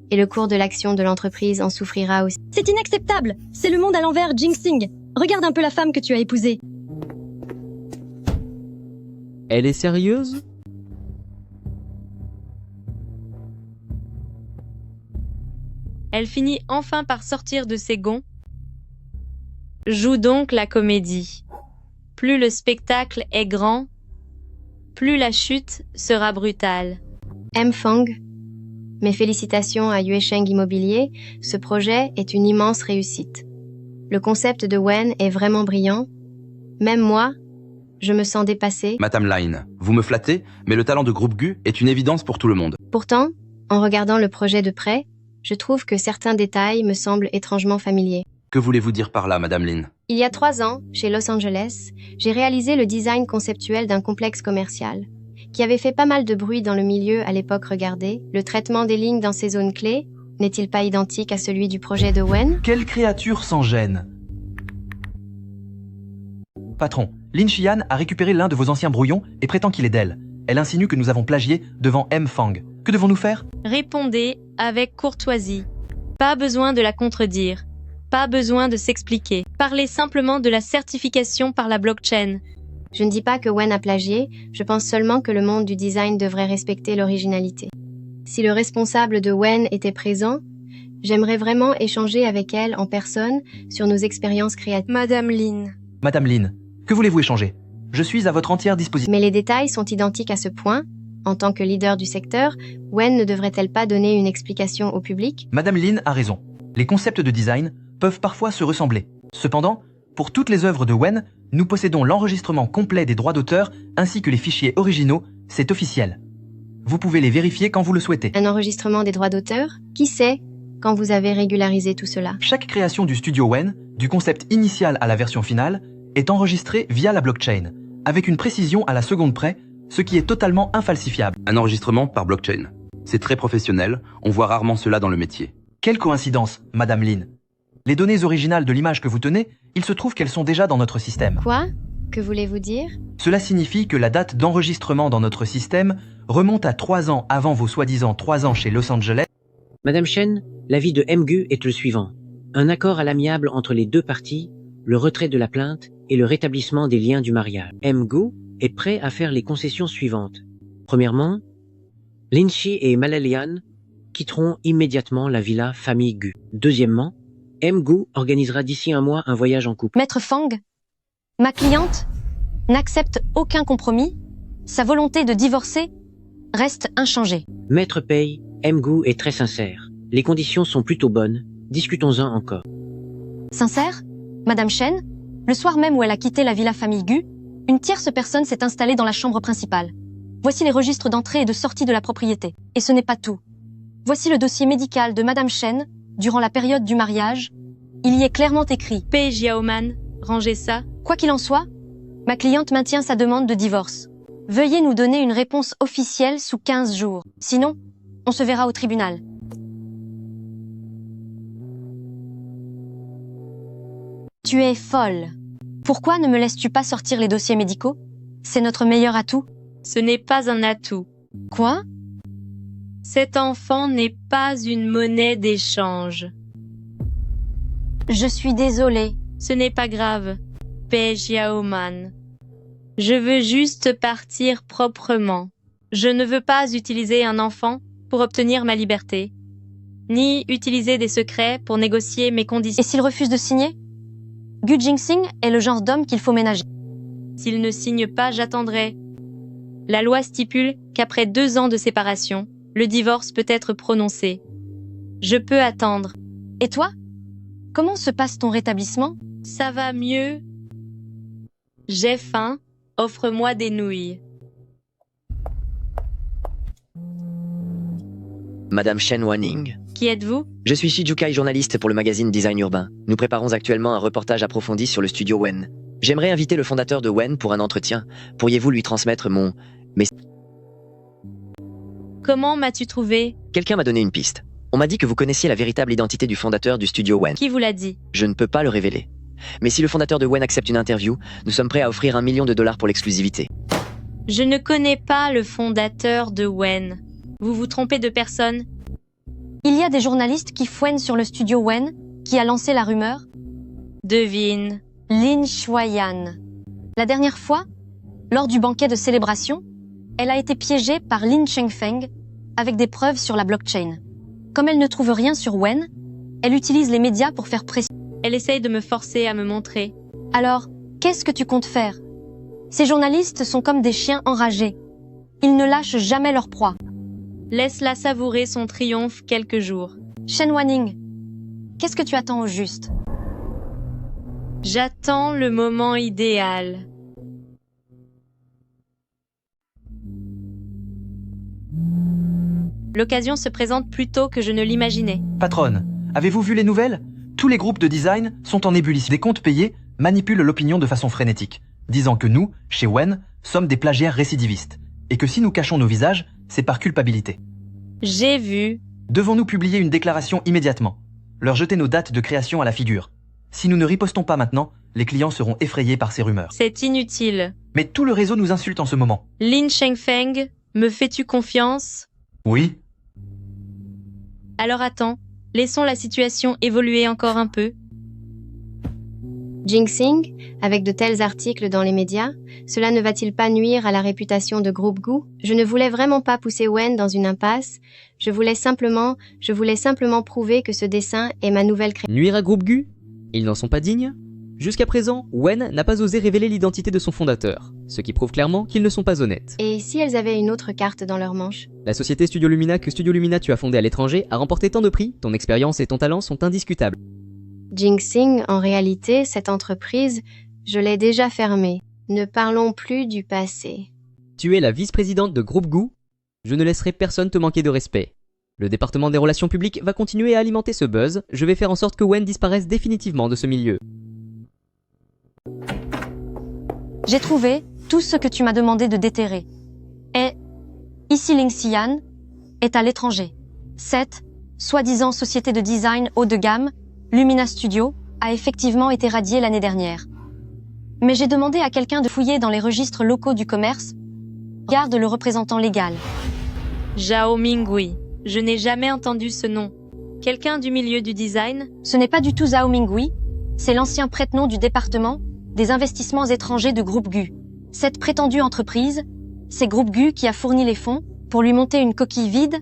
et le cours de l'action de l'entreprise en souffrira aussi. C'est inacceptable! C'est le monde à l'envers, Jingxing! Regarde un peu la femme que tu as épousée. Elle est sérieuse? Elle finit enfin par sortir de ses gonds. Joue donc la comédie. Plus le spectacle est grand, plus la chute sera brutale. M. Fang, mes félicitations à Yuesheng Immobilier, ce projet est une immense réussite. Le concept de Wen est vraiment brillant. Même moi, je me sens dépassée. Madame Lin, vous me flattez, mais le talent de Groupe Gu est une évidence pour tout le monde. Pourtant, en regardant le projet de près, je trouve que certains détails me semblent étrangement familiers. Que voulez-vous dire par là, Madame Lin? Il y a 3 ans, chez Los Angeles, j'ai réalisé le design conceptuel d'un complexe commercial, qui avait fait pas mal de bruit dans le milieu à l'époque regardée. Le traitement des lignes dans ces zones clés n'est-il pas identique à celui du projet de Wen? Quelle créature sans gêne! Patron, Lin Xian a récupéré l'un de vos anciens brouillons et prétend qu'il est d'elle. Elle insinue que nous avons plagié devant M. Fang. Que devons-nous faire? Répondez avec courtoisie. Pas besoin de la contredire. Pas besoin de s'expliquer. Parlez simplement de la certification par la blockchain. Je ne dis pas que Wen a plagié, je pense seulement que le monde du design devrait respecter l'originalité. Si le responsable de Wen était présent, j'aimerais vraiment échanger avec elle en personne sur nos expériences créatives. Madame Lin. Madame Lin, que voulez-vous échanger? Je suis à votre entière disposition. Mais les détails sont identiques à ce point. En tant que leader du secteur, Wen ne devrait-elle pas donner une explication au public? Madame Lin a raison. Les concepts de design peuvent parfois se ressembler. Cependant, pour toutes les œuvres de Wen, nous possédons l'enregistrement complet des droits d'auteur ainsi que les fichiers originaux, c'est officiel. Vous pouvez les vérifier quand vous le souhaitez. Un enregistrement des droits d'auteur? Qui sait quand vous avez régularisé tout cela? Chaque création du studio Wen, du concept initial à la version finale, est enregistrée via la blockchain, avec une précision à la seconde près, ce qui est totalement infalsifiable. Un enregistrement par blockchain. C'est très professionnel, on voit rarement cela dans le métier. Quelle coïncidence, Madame Lin. Les données originales de l'image que vous tenez, il se trouve qu'elles sont déjà dans notre système. Quoi? Que voulez-vous dire? Cela signifie que la date d'enregistrement dans notre système remonte à 3 ans avant vos soi-disant 3 ans chez Los Angeles. Madame Shen, l'avis de MGU est le suivant. Un accord à l'amiable entre les deux parties, le retrait de la plainte et le rétablissement des liens du mariage. MGU est prêt à faire les concessions suivantes. Premièrement, Lin Shi et Malalian quitteront immédiatement la villa famille Gu. Deuxièmement, MGU organisera d'ici 1 mois un voyage en couple. Maître Fang, ma cliente n'accepte aucun compromis. Sa volonté de divorcer reste inchangée. Maître Pei, MGU est très sincère. Les conditions sont plutôt bonnes. Discutons-en encore. Sincère, Madame Shen, Le soir même où elle a quitté la villa famille Gu, une tierce personne s'est installée dans la chambre principale. Voici les registres d'entrée et de sortie de la propriété. Et ce n'est pas tout. Voici le dossier médical de Madame Chen durant la période du mariage. Il y est clairement écrit « P. Jiaoman, rangez ça ». Quoi qu'il en soit, ma cliente maintient sa demande de divorce. Veuillez nous donner une réponse officielle sous 15 jours. Sinon, on se verra au tribunal. Tu es folle. Pourquoi ne me laisses-tu pas sortir les dossiers médicaux? C'est notre meilleur atout. Ce n'est pas un atout. Quoi? Cet enfant n'est pas une monnaie d'échange. Je suis désolée. Ce n'est pas grave, Pei Jiaoman. Je veux juste partir proprement. Je ne veux pas utiliser un enfant pour obtenir ma liberté, ni utiliser des secrets pour négocier mes conditions. Et s'il refuse de signer? Gu Jingsing est le genre d'homme qu'il faut ménager. S'il ne signe pas, j'attendrai. La loi stipule qu'après 2 ans de séparation, le divorce peut être prononcé. Je peux attendre. Et toi? Comment se passe ton rétablissement? Ça va mieux. J'ai faim. Offre-moi des nouilles. Madame Shen Wanning. Qui êtes-vous? Je suis Shijukai, journaliste pour le magazine Design Urbain. Nous préparons actuellement un reportage approfondi sur le studio Wen. J'aimerais inviter le fondateur de Wen pour un entretien. Pourriez-vous lui transmettre mon... Comment m'as-tu trouvé? Quelqu'un m'a donné une piste. On m'a dit que vous connaissiez la véritable identité du fondateur du studio Wen. Qui vous l'a dit? Je ne peux pas le révéler. Mais si le fondateur de Wen accepte une interview, nous sommes prêts à offrir $1 million pour l'exclusivité. Je ne connais pas le fondateur de Wen. Vous vous trompez de personne? Il y a des journalistes qui fouinent sur le studio Wen, qui a lancé la rumeur. Devine. Lin Shuaiyan. La dernière fois, lors du banquet de célébration, elle a été piégée par Lin Chengfeng avec des preuves sur la blockchain. Comme elle ne trouve rien sur Wen, elle utilise les médias pour faire pression. Elle essaye de me forcer à me montrer. Alors, qu'est-ce que tu comptes faire? Ces journalistes sont comme des chiens enragés. Ils ne lâchent jamais leur proie. Laisse-la savourer son triomphe quelques jours. Shen Wanning, qu'est-ce que tu attends au juste? J'attends le moment idéal. L'occasion se présente plus tôt que je ne l'imaginais. Patronne, avez-vous vu les nouvelles? Tous les groupes de design sont en ébullition. Des comptes payés manipulent l'opinion de façon frénétique, disant que nous, chez Wen, sommes des plagiaires récidivistes, et que si nous cachons nos visages, c'est par culpabilité. J'ai vu. Devons-nous publier une déclaration immédiatement? Leur jeter nos dates de création à la figure? Si nous ne ripostons pas maintenant, les clients seront effrayés par ces rumeurs. C'est inutile. Mais tout le réseau nous insulte en ce moment. Lin Chengfeng, me fais-tu confiance? Oui. Alors attends, laissons la situation évoluer encore un peu. Jingsing, avec de tels articles dans les médias, cela ne va-t-il pas nuire à la réputation de Groupe Gu? Je ne voulais vraiment pas pousser Wen dans une impasse. Je voulais simplement prouver que ce dessin est ma nouvelle création. Nuire à Groupe Gu? Ils n'en sont pas dignes? Jusqu'à présent, Wen n'a pas osé révéler l'identité de son fondateur, ce qui prouve clairement qu'ils ne sont pas honnêtes. Et si elles avaient une autre carte dans leur manche? La société Studio Lumina que Studio Lumina tu as fondée à l'étranger a remporté tant de prix, ton expérience et ton talent sont indiscutables. Jingsing, en réalité, cette entreprise, je l'ai déjà fermée. Ne parlons plus du passé. Tu es la vice-présidente de Groupe Gu. Je ne laisserai personne te manquer de respect. Le département des relations publiques va continuer à alimenter ce buzz. Je vais faire en sorte que Wen disparaisse définitivement de ce milieu. J'ai trouvé tout ce que tu m'as demandé de déterrer. Et ici Ling Xian est à l'étranger. Cette soi-disant société de design haut de gamme, Lumina Studio, a effectivement été radiée l'année dernière. Mais j'ai demandé à quelqu'un de fouiller dans les registres locaux du commerce. Garde le représentant légal. Zhao Mingui. Je n'ai jamais entendu ce nom. Quelqu'un du milieu du design? Ce n'est pas du tout Zhao Mingui, c'est l'ancien prête-nom du département des investissements étrangers de Groupe Gu. Cette prétendue entreprise, c'est Groupe Gu qui a fourni les fonds pour lui monter une coquille vide.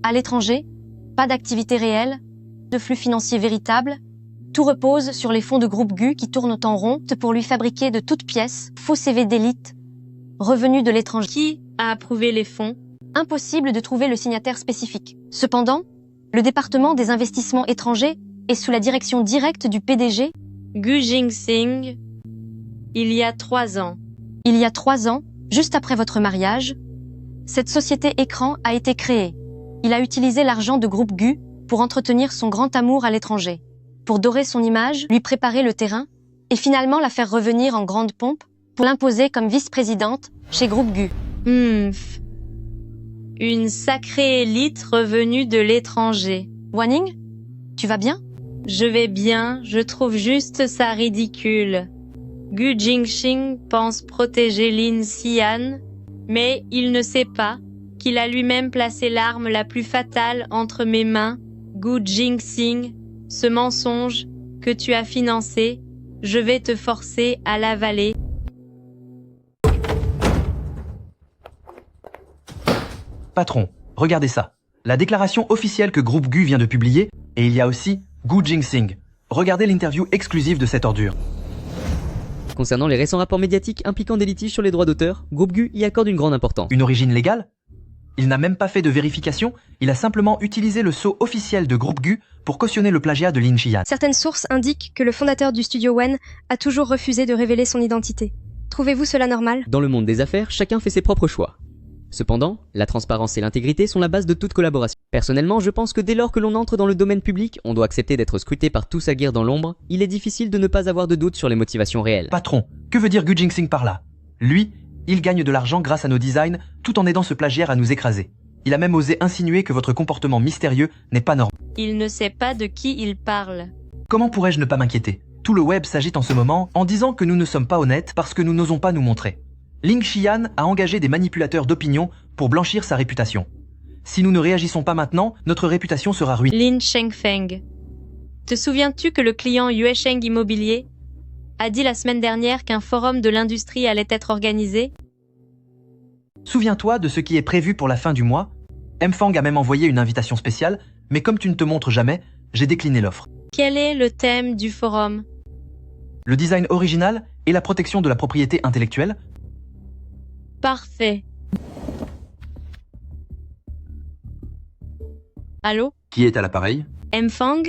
À l'étranger, pas d'activité réelle, de flux financiers véritables. Tout repose sur les fonds de Groupe Gu qui tournent en rond pour lui fabriquer de toutes pièces faux CV d'élite, revenus de l'étranger. Qui a approuvé les fonds? Impossible de trouver le signataire spécifique. Cependant, le département des investissements étrangers est sous la direction directe du PDG, Gu Jingsing, il y a 3 ans. Il y a 3 ans, juste après votre mariage, cette société écran a été créée. Il a utilisé l'argent de groupe Gu pour entretenir son grand amour à l'étranger, pour dorer son image, lui préparer le terrain, et finalement la faire revenir en grande pompe pour l'imposer comme vice-présidente chez groupe Gu. Une sacrée élite revenue de l'étranger. Wanning, tu vas bien? Je vais bien, je trouve juste ça ridicule. Gu Jingxing pense protéger Lin Xian, mais il ne sait pas qu'il a lui-même placé l'arme la plus fatale entre mes mains. Gu Jingxing, ce mensonge que tu as financé, je vais te forcer à l'avaler. Patron, regardez ça. La déclaration officielle que Groupe Gu vient de publier, et il y a aussi Gu Jingsing. Regardez l'interview exclusive de cette ordure. Concernant les récents rapports médiatiques impliquant des litiges sur les droits d'auteur, Groupe Gu y accorde une grande importance. Une origine légale? Il n'a même pas fait de vérification, il a simplement utilisé le sceau officiel de Groupe Gu pour cautionner le plagiat de Lin Xian. Certaines sources indiquent que le fondateur du studio Wen a toujours refusé de révéler son identité. Trouvez-vous cela normal? Dans le monde des affaires, chacun fait ses propres choix. Cependant, la transparence et l'intégrité sont la base de toute collaboration. Personnellement, je pense que dès lors que l'on entre dans le domaine public, on doit accepter d'être scruté par tous à guerre dans l'ombre, il est difficile de ne pas avoir de doute sur les motivations réelles. Patron, que veut dire Gu Jingsing par là? Lui, il gagne de l'argent grâce à nos designs tout en aidant ce plagiaire à nous écraser. Il a même osé insinuer que votre comportement mystérieux n'est pas normal. Il ne sait pas de qui il parle. Comment pourrais-je ne pas m'inquiéter? Tout le web s'agite en ce moment en disant que nous ne sommes pas honnêtes parce que nous n'osons pas nous montrer. Lin Xian a engagé des manipulateurs d'opinion pour blanchir sa réputation. Si nous ne réagissons pas maintenant, notre réputation sera ruinée. Lin Shengfeng. Te souviens-tu que le client Yuesheng Immobilier a dit la semaine dernière qu'un forum de l'industrie allait être organisé? Souviens-toi de ce qui est prévu pour la fin du mois. Mfang a même envoyé une invitation spéciale, mais comme tu ne te montres jamais, j'ai décliné l'offre. Quel est le thème du forum? Le design original et la protection de la propriété intellectuelle. Parfait. Allô? Qui est à l'appareil? Mfang?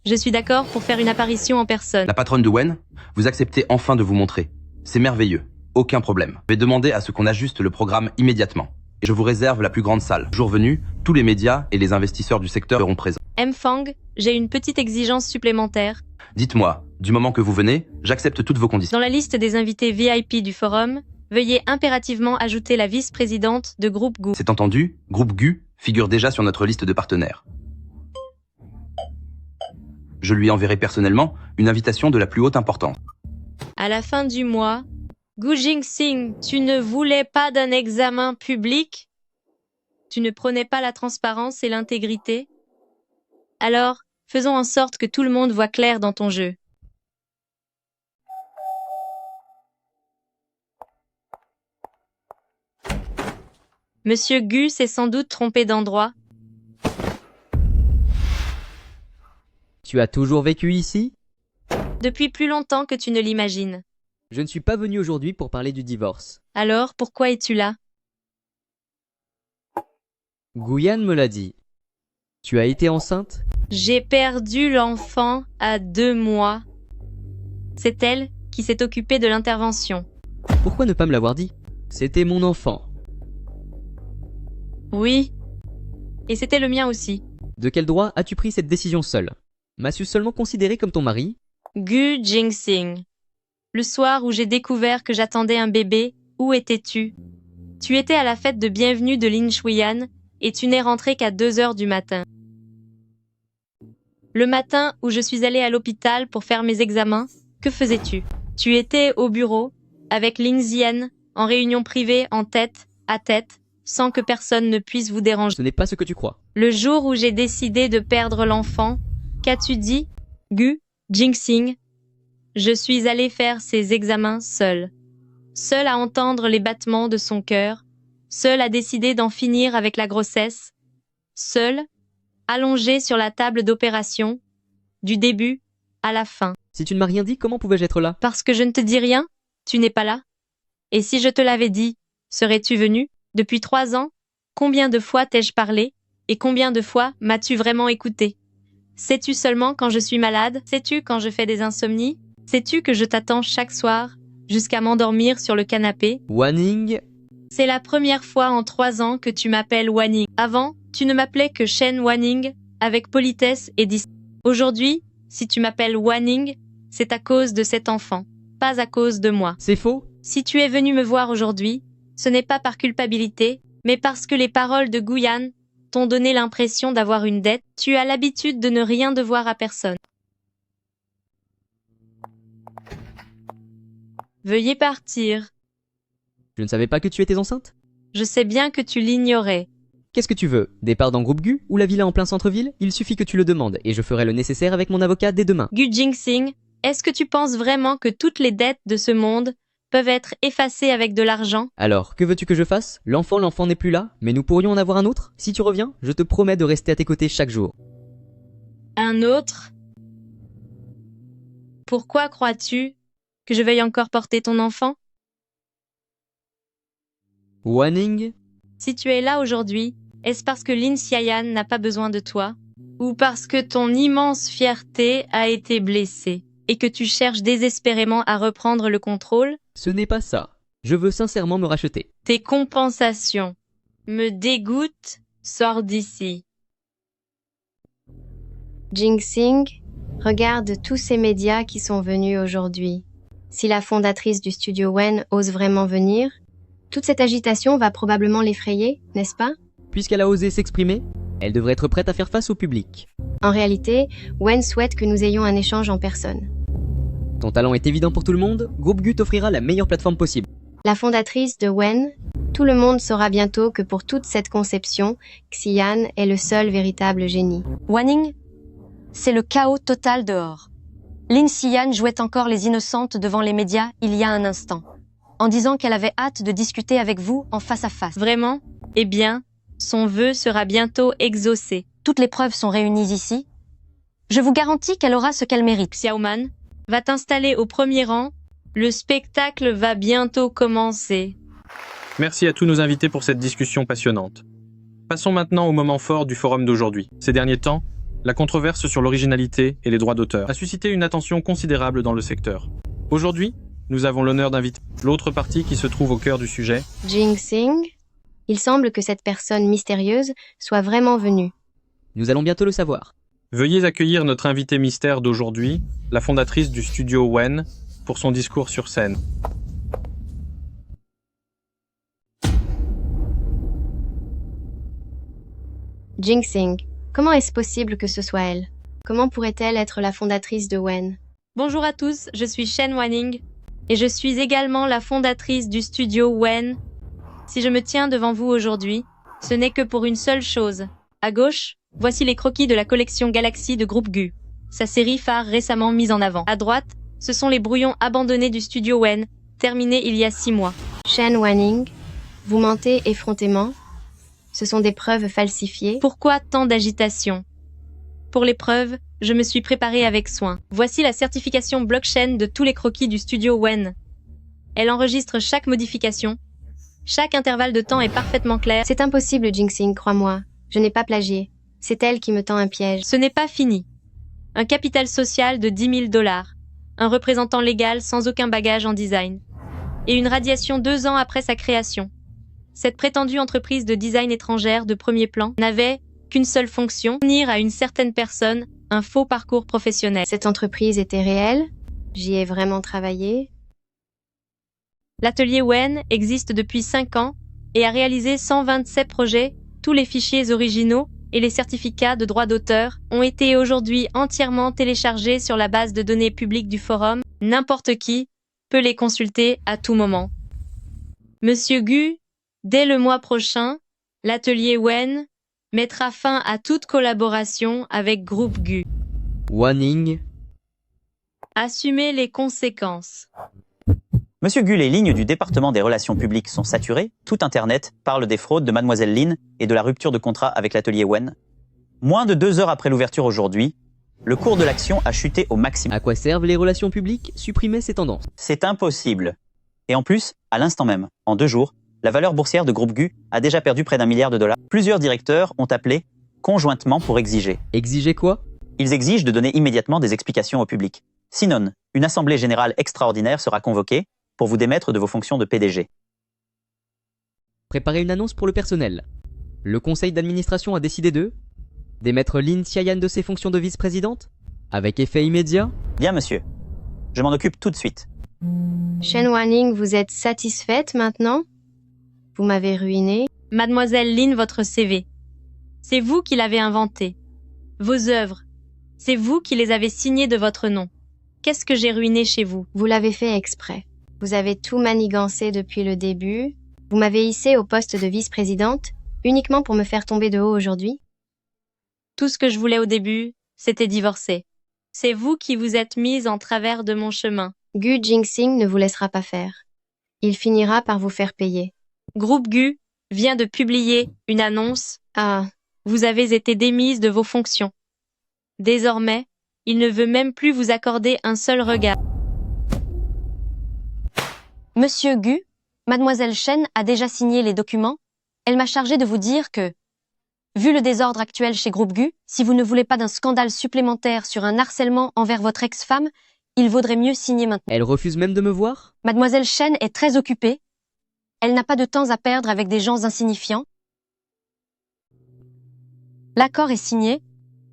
Je suis d'accord pour faire une apparition en personne. La patronne de Wen? Vous acceptez enfin de vous montrer. C'est merveilleux. Aucun problème. Je vais demander à ce qu'on ajuste le programme immédiatement. Et je vous réserve la plus grande salle. Jour venu, tous les médias et les investisseurs du secteur seront présents. Mfang, j'ai une petite exigence supplémentaire. Dites-moi, du moment que vous venez, j'accepte toutes vos conditions. Dans la liste des invités VIP du forum, veuillez impérativement ajouter la vice-présidente de Groupe Gu. C'est entendu, Groupe Gu figure déjà sur notre liste de partenaires. Je lui enverrai personnellement une invitation de la plus haute importance. À la fin du mois, Gu Jingsing, tu ne voulais pas d'un examen public? Tu ne prenais pas la transparence et l'intégrité? Alors, faisons en sorte que tout le monde voit clair dans ton jeu. Monsieur Gu s'est sans doute trompé d'endroit. Tu as toujours vécu ici? Depuis plus longtemps que tu ne l'imagines. Je ne suis pas venu aujourd'hui pour parler du divorce. Alors, pourquoi es-tu là? Guyan me l'a dit. Tu as été enceinte? J'ai perdu l'enfant à 2 mois. C'est elle qui s'est occupée de l'intervention. Pourquoi ne pas me l'avoir dit? C'était mon enfant. Oui. Et c'était le mien aussi. De quel droit as-tu pris cette décision seule? M'as-tu seulement considéré comme ton mari? Gu Jingsing. Le soir où j'ai découvert que j'attendais un bébé, où étais-tu? Tu étais à la fête de bienvenue de Lin Shuyan et tu n'es rentré qu'à 2 heures du matin. Le matin où je suis allée à l'hôpital pour faire mes examens, que faisais-tu? Tu étais au bureau, avec Lin Xian, en réunion privée, en tête à tête, sans que personne ne puisse vous déranger. Ce n'est pas ce que tu crois. Le jour où j'ai décidé de perdre l'enfant, qu'as-tu dit, Gu Jingsing? Je suis allée faire ses examens seule. Seule à entendre les battements de son cœur, seule à décider d'en finir avec la grossesse, seule, allongée sur la table d'opération, du début à la fin. Si tu ne m'as rien dit, comment pouvais-je être là? Parce que je ne te dis rien, tu n'es pas là. Et si je te l'avais dit, serais-tu venu? Depuis 3 ans, combien de fois t'ai-je parlé? Et combien de fois m'as-tu vraiment écouté? Sais-tu seulement quand je suis malade? Sais-tu quand je fais des insomnies? Sais-tu que je t'attends chaque soir, jusqu'à m'endormir sur le canapé? Wanning, C'est la première fois en 3 ans que tu m'appelles Wanning. Avant, tu ne m'appelais que Shen Wanning, avec politesse et discrétion. Aujourd'hui, si tu m'appelles Wanning, c'est à cause de cet enfant, pas à cause de moi. c'est faux? Si tu es venu me voir aujourd'hui, ce n'est pas par culpabilité, mais parce que les paroles de Guyan t'ont donné l'impression d'avoir une dette. Tu as l'habitude de ne rien devoir à personne. Veuillez partir. Je ne savais pas que tu étais enceinte? Je sais bien que tu l'ignorais. Qu'est-ce que tu veux? Départ dans Groupe Gu ou la villa en plein centre-ville? Il suffit que tu le demandes et je ferai le nécessaire avec mon avocat dès demain. Gu Jinxing, est-ce que tu penses vraiment que toutes les dettes de ce monde peuvent être effacées avec de l'argent? Alors, que veux-tu que je fasse? L'enfant n'est plus là, mais nous pourrions en avoir un autre? Si tu reviens, je te promets de rester à tes côtés chaque jour. Un autre? Pourquoi crois-tu que je veuille encore porter ton enfant? Wanning, Si tu es là aujourd'hui, est-ce parce que Lin Xiayan n'a pas besoin de toi? Ou parce que ton immense fierté a été blessée et que tu cherches désespérément à reprendre le contrôle? ce n'est pas ça. Je veux sincèrement me racheter. Tes compensations me dégoûtent, sors d'ici. Jinxing, regarde tous ces médias qui sont venus aujourd'hui. Si la fondatrice du studio Wen ose vraiment venir, toute cette agitation va probablement l'effrayer, n'est-ce pas? Puisqu'elle a osé s'exprimer, elle devrait être prête à faire face au public. En réalité, Wen souhaite que nous ayons un échange en personne. Ton talent est évident pour tout le monde, Groupe Gu t'offrira la meilleure plateforme possible. La fondatrice de Wen, tout le monde saura bientôt que pour toute cette conception, Xian est le seul véritable génie. Wanning, c'est le chaos total dehors. Lin Xian jouait encore les innocentes devant les médias il y a un instant, en disant qu'elle avait hâte de discuter avec vous en face à face. Vraiment? Eh bien, son vœu sera bientôt exaucé. Toutes les preuves sont réunies ici. Je vous garantis qu'elle aura ce qu'elle mérite. Xiaoman, va t'installer au premier rang. Le spectacle va bientôt commencer. Merci à tous nos invités pour cette discussion passionnante. Passons maintenant au moment fort du forum d'aujourd'hui. Ces derniers temps, la controverse sur l'originalité et les droits d'auteur a suscité une attention considérable dans le secteur. Aujourd'hui, nous avons l'honneur d'inviter l'autre partie qui se trouve au cœur du sujet. Jinxing, il semble que cette personne mystérieuse soit vraiment venue. Nous allons bientôt le savoir. Veuillez accueillir notre invité mystère d'aujourd'hui, la fondatrice du studio Wen, pour son discours sur scène. Jinxing, comment est-ce possible que ce soit elle? Comment pourrait-elle être la fondatrice de Wen? Bonjour à tous, je suis Shen Wanning et je suis également la fondatrice du studio Wen. Si je me tiens devant vous aujourd'hui, ce n'est que pour une seule chose. À gauche, voici les croquis de la collection Galaxy de Groupe Gu, sa série phare récemment mise en avant. À droite, ce sont les brouillons abandonnés du studio Wen, terminés il y a 6 mois. Shen Wanning, vous mentez effrontément? Ce sont des preuves falsifiées? Pourquoi tant d'agitation? Pour les preuves, je me suis préparée avec soin. Voici la certification blockchain de tous les croquis du studio Wen. Elle enregistre chaque modification. Chaque intervalle de temps est parfaitement clair. C'est impossible, Jinxing, crois-moi. Je n'ai pas plagié. C'est elle qui me tend un piège. Ce n'est pas fini. Un capital social de 10 000 $. Un représentant légal sans aucun bagage en design. Et une radiation 2 ans après sa création. Cette prétendue entreprise de design étrangère de premier plan n'avait qu'une seule fonction, fournir à une certaine personne un faux parcours professionnel. Cette entreprise était réelle? J'y ai vraiment travaillé? L'atelier Wen existe depuis 5 ans et a réalisé 127 projets. Tous les fichiers originaux et les certificats de droit d'auteur ont été aujourd'hui entièrement téléchargés sur la base de données publique du forum. N'importe qui peut les consulter à tout moment. Monsieur Gu, dès le mois prochain, l'atelier Wen mettra fin à toute collaboration avec Groupe Gu. Wanning, Assumez les conséquences. Monsieur Gu, les lignes du département des relations publiques sont saturées. Tout Internet parle des fraudes de Mademoiselle Lin et de la rupture de contrat avec l'atelier Wen. Moins de 2 heures après l'ouverture aujourd'hui, le cours de l'action a chuté au maximum. à quoi servent les relations publiques? Supprimer ces tendances. C'est impossible. Et en plus, à l'instant même, en 2 jours, la valeur boursière de Groupe Gu a déjà perdu près d'1 milliard de $. Plusieurs directeurs ont appelé conjointement pour exiger. Exiger quoi? Ils exigent de donner immédiatement des explications au public. Sinon, une assemblée générale extraordinaire sera convoquée pour vous démettre de vos fonctions de PDG. Préparez une annonce pour le personnel. Le conseil d'administration a décidé de démettre Lin Xiayan de ses fonctions de vice-présidente, avec effet immédiat. Bien, monsieur. Je m'en occupe tout de suite. Shen Wanning, vous êtes satisfaite maintenant? Vous m'avez ruiné. Mademoiselle Lin, votre CV. C'est vous qui l'avez inventé. Vos œuvres. C'est vous qui les avez signées de votre nom. Qu'est-ce que j'ai ruiné chez vous? Vous l'avez fait exprès. Vous avez tout manigancé depuis le début. Vous m'avez hissé au poste de vice-présidente, uniquement pour me faire tomber de haut aujourd'hui? Tout ce que je voulais au début, c'était divorcer. C'est vous qui vous êtes mise en travers de mon chemin. Gu Jingxing ne vous laissera pas faire. Il finira par vous faire payer. Groupe Gu vient de publier une annonce. Ah, vous avez été démise de vos fonctions. Désormais, il ne veut même plus vous accorder un seul regard. Monsieur Gu, Mademoiselle Shen a déjà signé les documents. Elle m'a chargé de vous dire que, vu le désordre actuel chez Groupe Gu, si vous ne voulez pas d'un scandale supplémentaire sur un harcèlement envers votre ex-femme, il vaudrait mieux signer maintenant. Elle refuse même de me voir? Mademoiselle Shen est très occupée. Elle n'a pas de temps à perdre avec des gens insignifiants. L'accord est signé.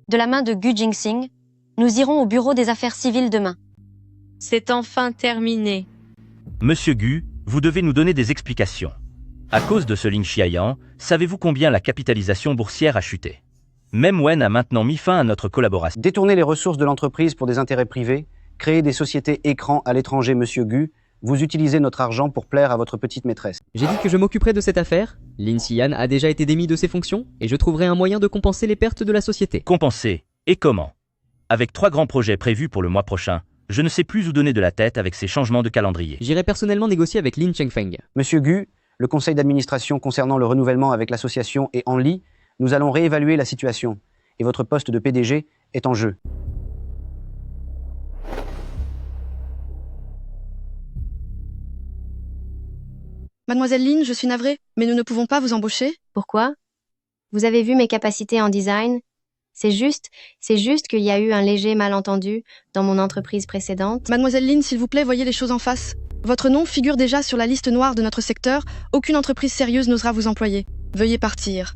De la main de Gu Jingxing, nous irons au bureau des affaires civiles demain. C'est enfin terminé. Monsieur Gu, vous devez nous donner des explications. À cause de ce Lin Xiayan, savez-vous combien la capitalisation boursière a chuté? Même Wen a maintenant mis fin à notre collaboration. Détourner les ressources de l'entreprise pour des intérêts privés, créer des sociétés écrans à l'étranger, monsieur Gu, vous utilisez notre argent pour plaire à votre petite maîtresse. J'ai dit que je m'occuperai de cette affaire. Lin Xian a déjà été démis de ses fonctions et je trouverai un moyen de compenser les pertes de la société. Compenser? Et comment? Avec 3 grands projets prévus pour le mois prochain, je ne sais plus où donner de la tête avec ces changements de calendrier. J'irai personnellement négocier avec Lin Chengfeng. Monsieur Gu, le conseil d'administration concernant le renouvellement avec l'association est en lit. Nous allons réévaluer la situation et votre poste de PDG est en jeu. Mademoiselle Lin, je suis navrée, mais nous ne pouvons pas vous embaucher. Pourquoi? Vous avez vu mes capacités en design? C'est juste qu'il y a eu un léger malentendu dans mon entreprise précédente. Mademoiselle Lin, s'il vous plaît, voyez les choses en face. Votre nom figure déjà sur la liste noire de notre secteur. Aucune entreprise sérieuse n'osera vous employer. Veuillez partir.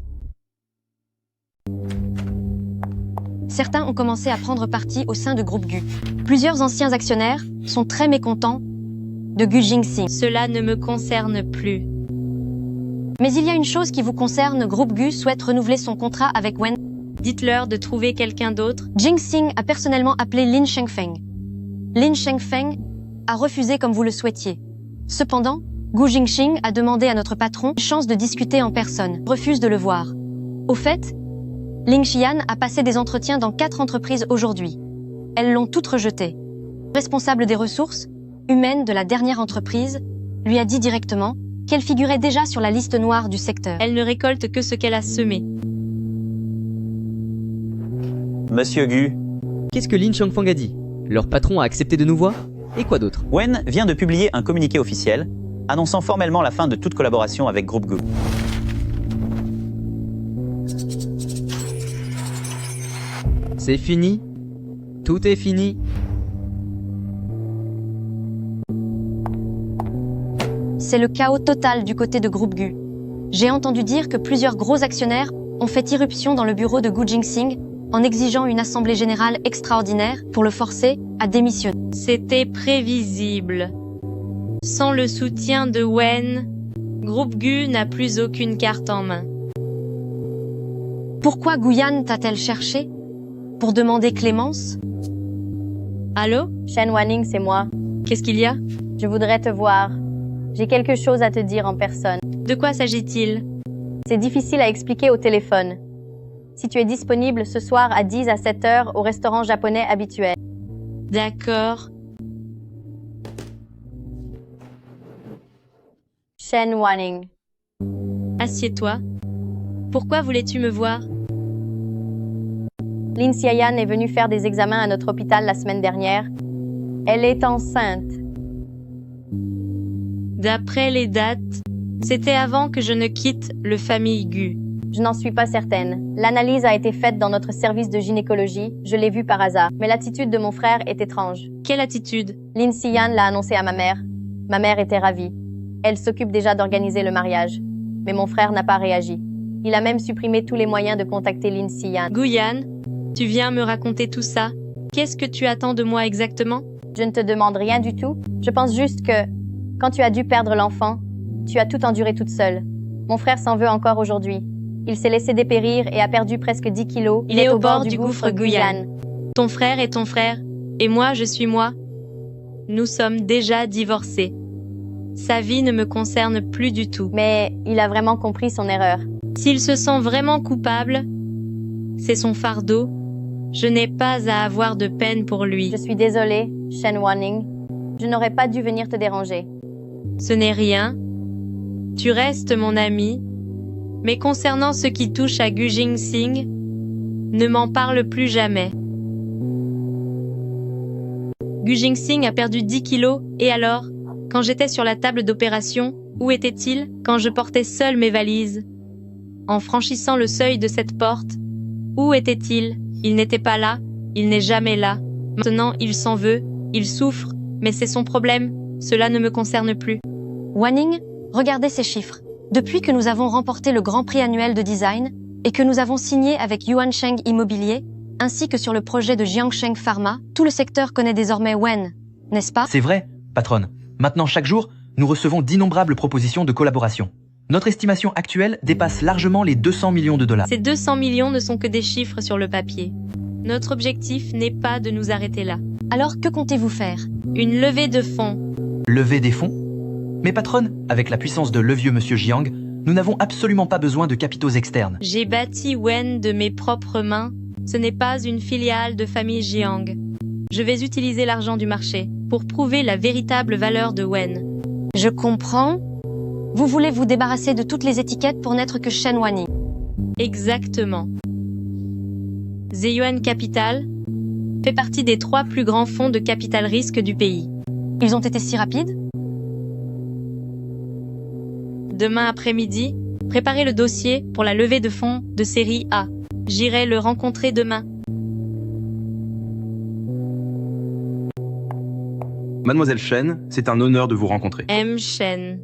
Certains ont commencé à prendre parti au sein de Groupe Gu. Plusieurs anciens actionnaires sont très mécontents de Gu Jingxing. Cela ne me concerne plus. Mais il y a une chose qui vous concerne, Groupe Gu souhaite renouveler son contrat avec Wen. Dites-leur de trouver quelqu'un d'autre. Jingxing a personnellement appelé Lin Chengfeng. Lin Chengfeng a refusé comme vous le souhaitiez. Cependant, Gu Jingxing a demandé à notre patron une chance de discuter en personne. Refuse de le voir. Au fait, Lin Xian a passé des entretiens dans 4 entreprises aujourd'hui. Elles l'ont toutes rejeté. Le responsable des ressources humaines de la dernière entreprise lui a dit directement qu'elle figurait déjà sur la liste noire du secteur. Elle ne récolte que ce qu'elle a semé. Monsieur Gu. Qu'est-ce que Lin Chongfeng a dit? Leur patron a accepté de nous voir? Et quoi d'autre? Wen vient de publier un communiqué officiel annonçant formellement la fin de toute collaboration avec Groupe Gu. C'est fini? Tout est fini? C'est le chaos total du côté de Groupe Gu. J'ai entendu dire que plusieurs gros actionnaires ont fait irruption dans le bureau de Gu Jingxing en exigeant une assemblée générale extraordinaire pour le forcer à démissionner. C'était prévisible. Sans le soutien de Wen, Groupe Gu n'a plus aucune carte en main. Pourquoi Guyan t'a-t-elle cherché? Pour demander clémence? Allô? Shen Wanning, c'est moi. Qu'est-ce qu'il y a? Je voudrais te voir. J'ai quelque chose à te dire en personne. De quoi s'agit-il? C'est difficile à expliquer au téléphone. Si tu es disponible ce soir à 10 à 7 heures au restaurant japonais habituel. D'accord. Shen Wanning. Assieds-toi. Pourquoi voulais-tu me voir? Lin Xiayan est venue faire des examens à notre hôpital la semaine dernière. Elle est enceinte. D'après les dates, c'était avant que je ne quitte le famille Gu. Je n'en suis pas certaine. L'analyse a été faite dans notre service de gynécologie, je l'ai vue par hasard. Mais l'attitude de mon frère est étrange. Quelle attitude? Lindsay Yan l'a annoncé à ma mère. Ma mère était ravie. Elle s'occupe déjà d'organiser le mariage. Mais mon frère n'a pas réagi. Il a même supprimé tous les moyens de contacter Lindsay Yan. Guyane, tu viens me raconter tout ça? Qu'est-ce que tu attends de moi exactement? Je ne te demande rien du tout. Je pense juste que, quand tu as dû perdre l'enfant, tu as tout enduré toute seule. Mon frère s'en veut encore aujourd'hui. Il s'est laissé dépérir et a perdu presque 10 kilos. Il est au bord du gouffre Guyane. Ton frère est ton frère, et moi je suis moi. Nous sommes déjà divorcés. Sa vie ne me concerne plus du tout. Mais il a vraiment compris son erreur. S'il se sent vraiment coupable, c'est son fardeau. Je n'ai pas à avoir de peine pour lui. Je suis désolée, Shen Wanning. Je n'aurais pas dû venir te déranger. Ce n'est rien. Tu restes mon ami. Mais concernant ce qui touche à Gu Jingsing, ne m'en parle plus jamais. Gu Jingsing a perdu 10 kilos, et alors, quand j'étais sur la table d'opération, où était-il quand je portais seul mes valises? En franchissant le seuil de cette porte, où était-il? Il n'était pas là, il n'est jamais là. Maintenant, il s'en veut, il souffre, mais c'est son problème, cela ne me concerne plus. Wanning, regardez ces chiffres. Depuis que nous avons remporté le Grand Prix annuel de design et que nous avons signé avec Yuansheng Immobilier, ainsi que sur le projet de Jiangsheng Pharma, tout le secteur connaît désormais Wen, n'est-ce pas? C'est vrai, patronne. Maintenant, chaque jour, nous recevons d'innombrables propositions de collaboration. Notre estimation actuelle dépasse largement les 200 millions de dollars. Ces 200 millions ne sont que des chiffres sur le papier. Notre objectif n'est pas de nous arrêter là. Alors, que comptez-vous faire? Une levée de fonds. Lever des fonds? Mais patronne, avec la puissance de le vieux monsieur Jiang, nous n'avons absolument pas besoin de capitaux externes. J'ai bâti Wen de mes propres mains. Ce n'est pas une filiale de famille Jiang. Je vais utiliser l'argent du marché pour prouver la véritable valeur de Wen. Je comprends. Vous voulez vous débarrasser de toutes les étiquettes pour n'être que Shen Wanning. Exactement. Zeyuan Capital fait partie des 3 plus grands fonds de capital risque du pays. Ils ont été si rapides? Demain après-midi, préparez le dossier pour la levée de fonds de série A. J'irai le rencontrer demain. Mademoiselle Shen, c'est un honneur de vous rencontrer. M. Shen.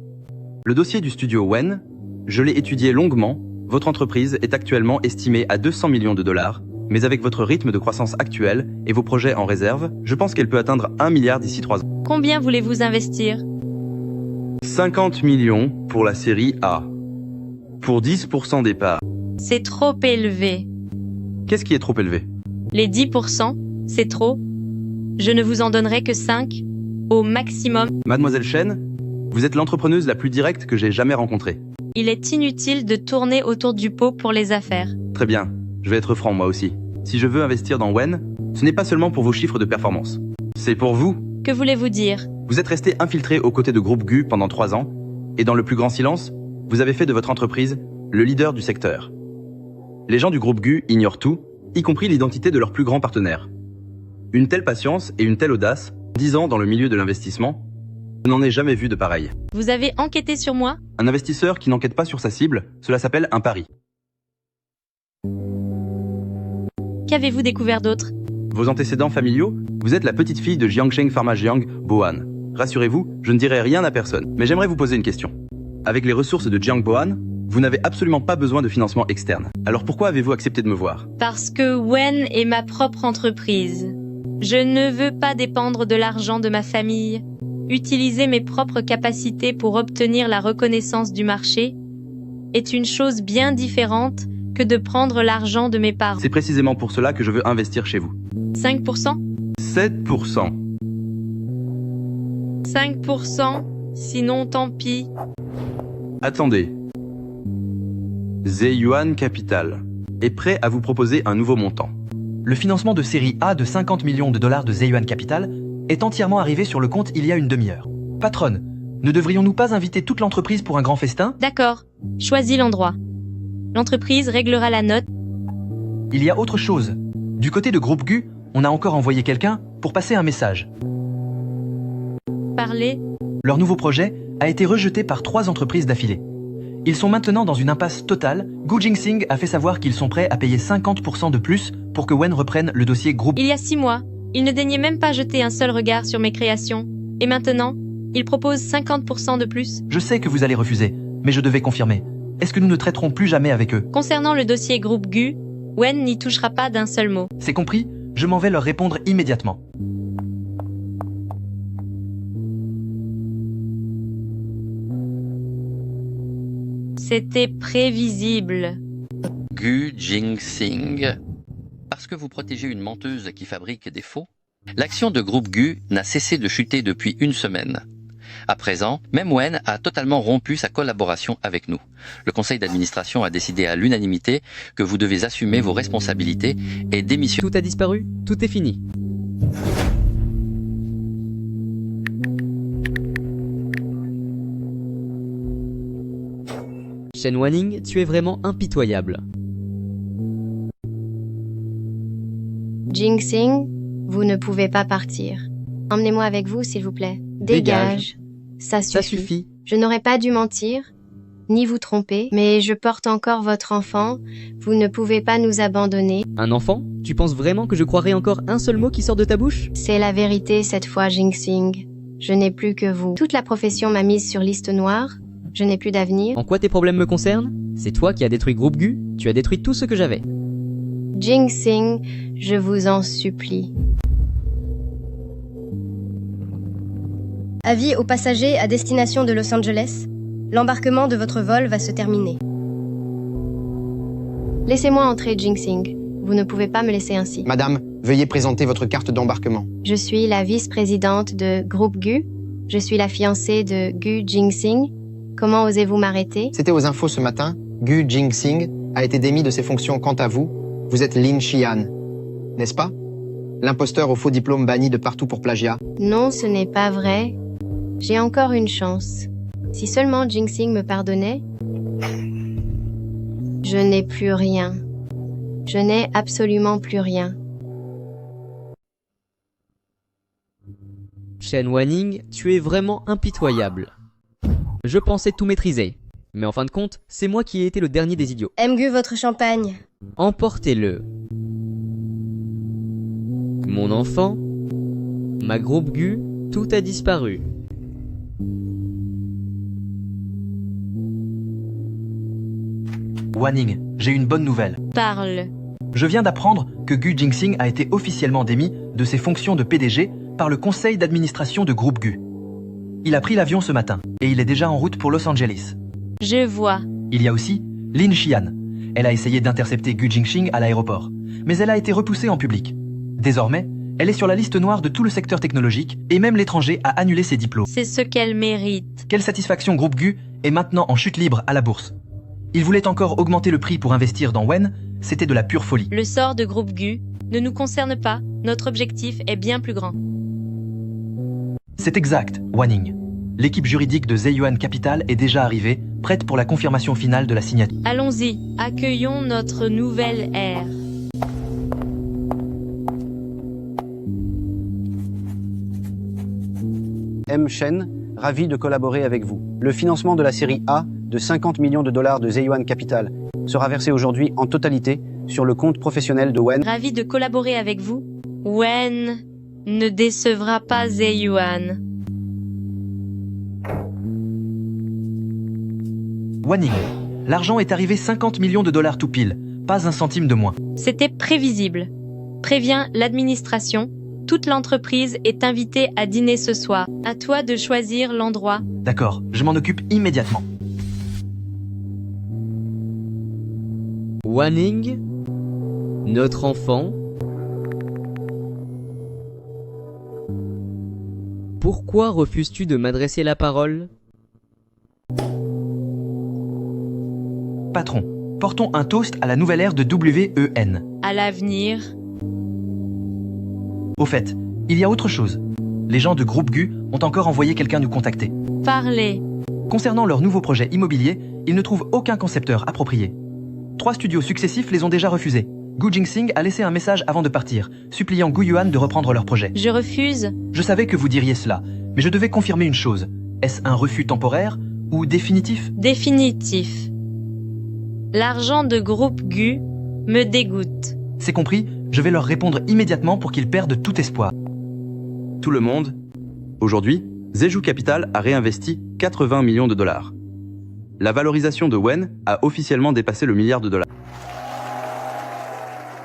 Le dossier du studio Wen, je l'ai étudié longuement. Votre entreprise est actuellement estimée à 200 millions de dollars, mais avec votre rythme de croissance actuel et vos projets en réserve, je pense qu'elle peut atteindre 1 milliard d'ici 3 ans. Combien voulez-vous investir? 50 millions pour la série A. Pour 10% des parts. C'est trop élevé. Qu'est-ce qui est trop élevé? Les 10%, c'est trop. Je ne vous en donnerai que 5, au maximum. Mademoiselle Shen, vous êtes l'entrepreneuse la plus directe que j'ai jamais rencontrée. Il est inutile de tourner autour du pot pour les affaires. Très bien, je vais être franc moi aussi. Si je veux investir dans Wen, ce n'est pas seulement pour vos chiffres de performance. C'est pour vous. Que voulez-vous dire? Vous êtes resté infiltré aux côtés de Groupe Gu pendant 3 ans, et dans le plus grand silence, vous avez fait de votre entreprise le leader du secteur. Les gens du Groupe Gu ignorent tout, y compris l'identité de leurs plus grands partenaires. Une telle patience et une telle audace, 10 ans dans le milieu de l'investissement, je n'en ai jamais vu de pareil. Vous avez enquêté sur moi? Un investisseur qui n'enquête pas sur sa cible, cela s'appelle un pari. Qu'avez-vous découvert d'autre? Vos antécédents familiaux, vous êtes la petite fille de Jiangsheng Pharma Jiang Boan. Rassurez-vous, je ne dirai rien à personne, mais j'aimerais vous poser une question. Avec les ressources de Jiang Boan, vous n'avez absolument pas besoin de financement externe. Alors pourquoi avez-vous accepté de me voir? Parce que Wen est ma propre entreprise. Je ne veux pas dépendre de l'argent de ma famille. Utiliser mes propres capacités pour obtenir la reconnaissance du marché est une chose bien différente que de prendre l'argent de mes parents. C'est précisément pour cela que je veux investir chez vous. 5%? 7%. 5%? Sinon, tant pis. Attendez. Zeyuan Capital est prêt à vous proposer un nouveau montant. Le financement de série A de 50 millions de dollars de Zeyuan Capital est entièrement arrivé sur le compte il y a une demi-heure. Patronne, ne devrions-nous pas inviter toute l'entreprise pour un grand festin? D'accord. Choisis l'endroit. L'entreprise réglera la note. Il y a autre chose. Du côté de Groupe Gu, on a encore envoyé quelqu'un pour passer un message. Parlez. Leur nouveau projet a été rejeté par 3 entreprises d'affilée. Ils sont maintenant dans une impasse totale. Gu Jingsing a fait savoir qu'ils sont prêts à payer 50% de plus pour que Wen reprenne le dossier groupe. Il y a 6 mois, il ne daignait même pas jeter un seul regard sur mes créations. Et maintenant, il propose 50% de plus. Je sais que vous allez refuser, mais je devais confirmer. Est-ce que nous ne traiterons plus jamais avec eux? Concernant le dossier groupe Gu, Wen n'y touchera pas d'un seul mot. C'est compris? Je m'en vais leur répondre immédiatement. C'était prévisible. Gu Jingsing. Parce que vous protégez une menteuse qui fabrique des faux, l'action de groupe Gu n'a cessé de chuter depuis 1 semaine. À présent, même Wen a totalement rompu sa collaboration avec nous. Le conseil d'administration a décidé à l'unanimité que vous devez assumer vos responsabilités et démissionner. Tout a disparu, tout est fini. Shen Wanning, tu es vraiment impitoyable. Jingsing, vous ne pouvez pas partir. Emmenez-moi avec vous, s'il vous plaît. Dégage. Ça suffit. Je n'aurais pas dû mentir, ni vous tromper, mais je porte encore votre enfant. Vous ne pouvez pas nous abandonner. Un enfant? Tu penses vraiment que je croirais encore un seul mot qui sort de ta bouche? C'est la vérité cette fois, Jingsing. Je n'ai plus que vous. Toute la profession m'a mise sur liste noire. Je n'ai plus d'avenir. En quoi tes problèmes me concernent? C'est toi qui as détruit Groupe Gu. Tu as détruit tout ce que j'avais. Jingsing, je vous en supplie. Avis aux passagers à destination de Los Angeles. L'embarquement de votre vol va se terminer. Laissez-moi entrer, Jingsing. Vous ne pouvez pas me laisser ainsi. Madame, veuillez présenter votre carte d'embarquement. Je suis la vice-présidente de Groupe Gu. Je suis la fiancée de Gu Jingsing. Comment osez-vous m'arrêter? C'était aux infos ce matin. Gu Jingsing a été démis de ses fonctions. Quant à vous, vous êtes Lin Xian, n'est-ce pas? L'imposteur au faux diplôme banni de partout pour plagiat. Non, ce n'est pas vrai. J'ai encore une chance. Si seulement Jingsing me pardonnait. Je n'ai plus rien. Je n'ai absolument plus rien. Shen Wanning, tu es vraiment impitoyable. Je pensais tout maîtriser. Mais en fin de compte, c'est moi qui ai été le dernier des idiots. Gu, votre champagne. Emportez-le. Mon enfant, ma Groupe Gu, tout a disparu. Wanning, j'ai une bonne nouvelle. Parle. Je viens d'apprendre que Gu Jingsing a été officiellement démis de ses fonctions de PDG par le conseil d'administration de Groupe Gu. Il a pris l'avion ce matin et il est déjà en route pour Los Angeles. Je vois. Il y a aussi Lin Xian. Elle a essayé d'intercepter Gu Jingsing à l'aéroport, mais elle a été repoussée en public. Désormais, elle est sur la liste noire de tout le secteur technologique et même l'étranger a annulé ses diplômes. C'est ce qu'elle mérite. Quelle satisfaction Groupe Gu est maintenant en chute libre à la bourse. Il voulait encore augmenter le prix pour investir dans Wen, c'était de la pure folie. Le sort de Groupe Gu ne nous concerne pas, notre objectif est bien plus grand. C'est exact, Wanning. L'équipe juridique de Zeyuan Capital est déjà arrivée, prête pour la confirmation finale de la signature. Allons-y, accueillons notre nouvelle ère. M. Shen, ravi de collaborer avec vous. Le financement de la série A de 50 millions de dollars de Zeyuan Capital sera versé aujourd'hui en totalité sur le compte professionnel de Wen. Ravi de collaborer avec vous. Wen ne décevra pas Zeyuan. Wanning, l'argent est arrivé 50 millions de dollars tout pile, pas un centime de moins. C'était prévisible. Préviens l'administration. Toute l'entreprise est invitée à dîner ce soir. À toi de choisir l'endroit. D'accord, je m'en occupe immédiatement. Wanning, notre enfant. Pourquoi refuses-tu de m'adresser la parole? Patron, portons un toast à la nouvelle ère de WEN. À l'avenir. Au fait, il y a autre chose. Les gens de Groupe Gu ont encore envoyé quelqu'un nous contacter. Parlez. Concernant leur nouveau projet immobilier, ils ne trouvent aucun concepteur approprié. 3 studios successifs les ont déjà refusés. Gu Jingsing a laissé un message avant de partir, suppliant Gu Yuan de reprendre leur projet. Je refuse. Je savais que vous diriez cela, mais je devais confirmer une chose. Est-ce un refus temporaire ou définitif? Définitif. L'argent de groupe Gu me dégoûte. C'est compris, je vais leur répondre immédiatement pour qu'ils perdent tout espoir. Tout le monde. Aujourd'hui, Zheju Capital a réinvesti 80 millions de dollars. La valorisation de Wen a officiellement dépassé le milliard de dollars.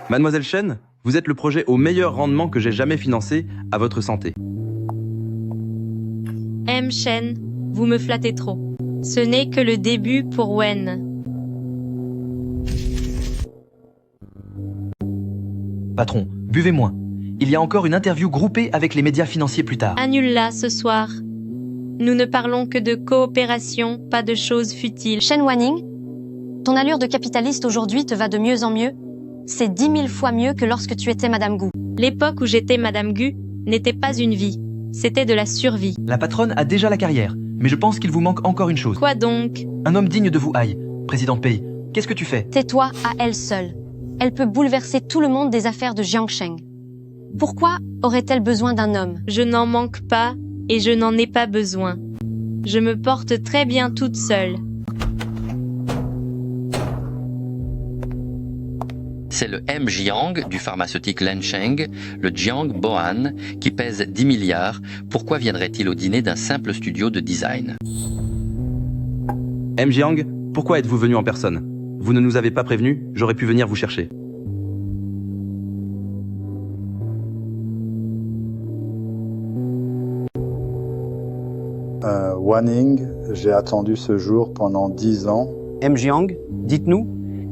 Mademoiselle Shen, vous êtes le projet au meilleur rendement que j'ai jamais financé, à votre santé. M. Shen, vous me flattez trop. Ce n'est que le début pour Wen. Patron, buvez moins. Il y a encore une interview groupée avec les médias financiers plus tard. Annule-la ce soir. Nous ne parlons que de coopération, pas de choses futiles. Shen Wanning, ton allure de capitaliste aujourd'hui te va de mieux en mieux. C'est 10 000 fois mieux que lorsque tu étais Madame Gu. L'époque où j'étais Madame Gu n'était pas une vie. C'était de la survie. La patronne a déjà la carrière, mais je pense qu'il vous manque encore une chose. Quoi donc? Un homme digne de vous aille. Président Pei, qu'est-ce que tu fais? Tais-toi à elle seule. Elle peut bouleverser tout le monde des affaires de Jiangsheng. Pourquoi aurait-elle besoin d'un homme? Je n'en manque pas et je n'en ai pas besoin. Je me porte très bien toute seule. C'est le M. Jiang du pharmaceutique Lansheng, le Jiang Bohan, qui pèse 10 milliards. Pourquoi viendrait-il au dîner d'un simple studio de design? M. Jiang, pourquoi êtes-vous venu en personne? Vous ne nous avez pas prévenus, j'aurais pu venir vous chercher. Wanning, j'ai attendu ce jour pendant 10 ans. M. Jiang, dites-nous,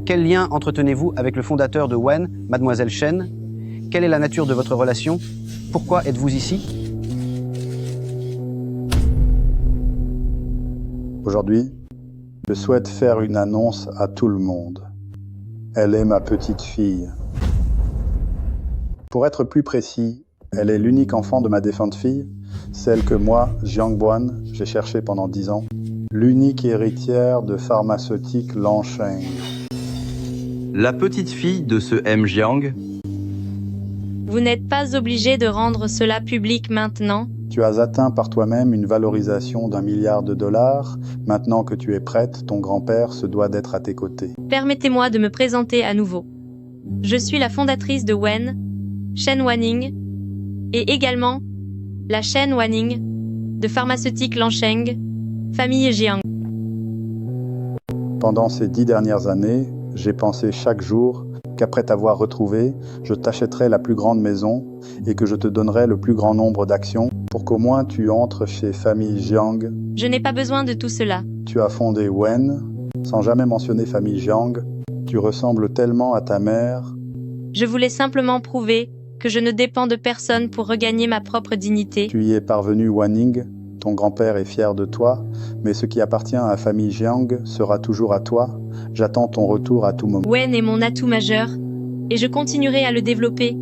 quel lien entretenez-vous avec le fondateur de Wen, Mademoiselle Shen? Quelle est la nature de votre relation? Pourquoi êtes-vous ici? Aujourd'hui, je souhaite faire une annonce à tout le monde. Elle est ma petite fille. Pour être plus précis, elle est l'unique enfant de ma défunte fille, celle que moi, Jiang Bohan, j'ai cherchée pendant 10 ans, l'unique héritière de pharmaceutique Lansheng. La petite fille de ce M. Jiang. Vous n'êtes pas obligé de rendre cela public maintenant. Tu as atteint par toi-même une valorisation d'1 milliard de dollars. Maintenant que tu es prête, ton grand-père se doit d'être à tes côtés. Permettez-moi de me présenter à nouveau. Je suis la fondatrice de Wen, Shen Wanning, et également la Shen Wanning de pharmaceutique Lansheng, famille Jiang. Pendant ces 10 dernières années, j'ai pensé chaque jour qu'après t'avoir retrouvé, je t'achèterai la plus grande maison et que je te donnerai le plus grand nombre d'actions pour qu'au moins tu entres chez famille Jiang. Je n'ai pas besoin de tout cela. Tu as fondé Wen, sans jamais mentionner famille Jiang. Tu ressembles tellement à ta mère. Je voulais simplement prouver que je ne dépends de personne pour regagner ma propre dignité. Tu y es parvenu, Wanning. Ton grand-père est fier de toi, mais ce qui appartient à la famille Jiang sera toujours à toi. J'attends ton retour à tout moment. Wen est mon atout majeur, et je continuerai à le développer.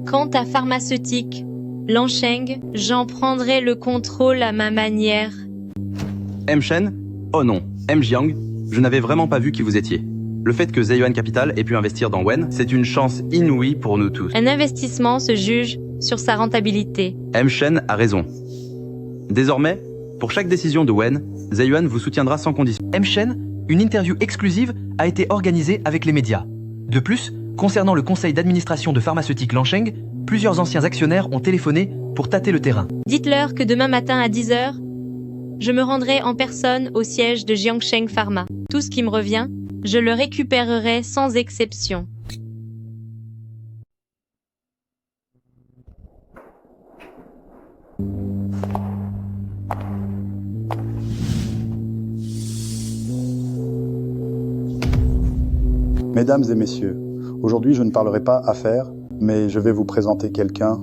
Quant à pharmaceutique, Lansheng, j'en prendrai le contrôle à ma manière. M. Shen? Oh non, M. Jiang, je n'avais vraiment pas vu qui vous étiez. Le fait que Zhejuan Capital ait pu investir dans Wen, c'est une chance inouïe pour nous tous. Un investissement se juge sur sa rentabilité. M. Shen a raison. Désormais, pour chaque décision de Wen, Zhejuan vous soutiendra sans condition. M. Shen, une interview exclusive a été organisée avec les médias. De plus, concernant le conseil d'administration de pharmaceutique Lansheng, plusieurs anciens actionnaires ont téléphoné pour tâter le terrain. Dites-leur que demain matin à 10h, je me rendrai en personne au siège de Jiangsheng Pharma. Tout ce qui me revient, je le récupérerai sans exception. Mesdames et messieurs, aujourd'hui je ne parlerai pas affaires, mais je vais vous présenter quelqu'un.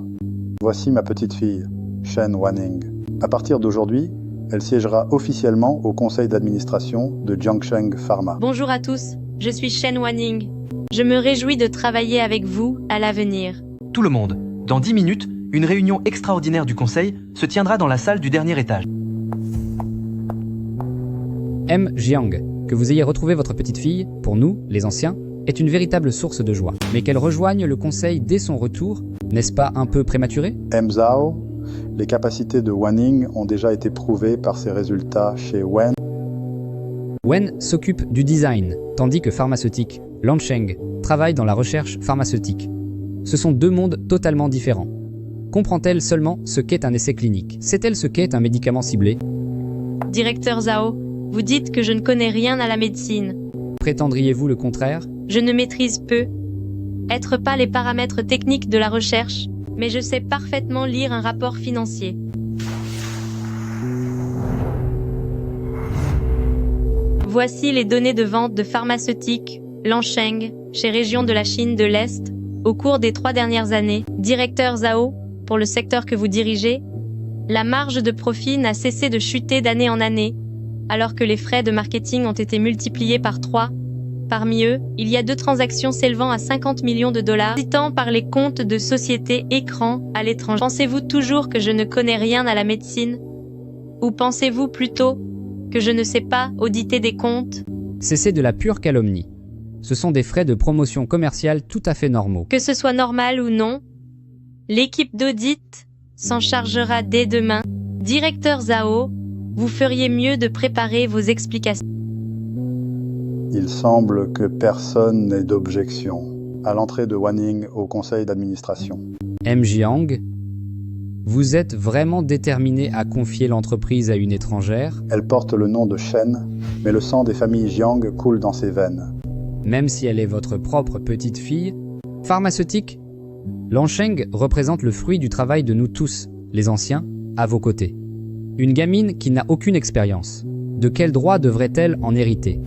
Voici ma petite fille, Shen Wanning. À partir d'aujourd'hui, elle siégera officiellement au conseil d'administration de Jiangsheng Pharma. Bonjour à tous, je suis Shen Wanning. Je me réjouis de travailler avec vous à l'avenir. Tout le monde, dans 10 minutes, une réunion extraordinaire du conseil se tiendra dans la salle du dernier étage. M. Jiang, que vous ayez retrouvé votre petite fille, pour nous, les anciens, est une véritable source de joie. Mais qu'elle rejoigne le conseil dès son retour, n'est-ce pas un peu prématuré? M. Zhao, les capacités de Wanning ont déjà été prouvées par ses résultats chez Wen. Wen s'occupe du design, tandis que pharmaceutique, Lan Sheng, travaille dans la recherche pharmaceutique. Ce sont deux mondes totalement différents. Comprend-elle seulement ce qu'est un essai clinique? Sait-elle ce qu'est un médicament ciblé? Directeur Zhao, vous dites que je ne connais rien à la médecine. Prétendriez-vous le contraire? Je ne maîtrise peu. Être pas les paramètres techniques de la recherche, mais je sais parfaitement lire un rapport financier. Voici les données de vente de pharmaceutiques, Lan Sheng, chez Région de la Chine de l'Est, au cours des 3 dernières années. Directeur Zhao, pour le secteur que vous dirigez, la marge de profit n'a cessé de chuter d'année en année, alors que les frais de marketing ont été multipliés par 3. Parmi eux, il y a 2 transactions s'élevant à 50 millions de dollars, citant par les comptes de sociétés écrans à l'étranger. Pensez-vous toujours que je ne connais rien à la médecine? Ou pensez-vous plutôt que je ne sais pas auditer des comptes? C'est de la pure calomnie. Ce sont des frais de promotion commerciale tout à fait normaux. Que ce soit normal ou non, l'équipe d'audit s'en chargera dès demain. Directeur Zhao, vous feriez mieux de préparer vos explications. Il semble que personne n'ait d'objection à l'entrée de Wanning au conseil d'administration. M. Jiang, vous êtes vraiment déterminé à confier l'entreprise à une étrangère? Elle porte le nom de Shen, mais le sang des familles Jiang coule dans ses veines. Même si elle est votre propre petite-fille? Pharmaceutique, Lan Sheng représente le fruit du travail de nous tous, les anciens, à vos côtés. Une gamine qui n'a aucune expérience. De quel droit devrait-elle en hériter?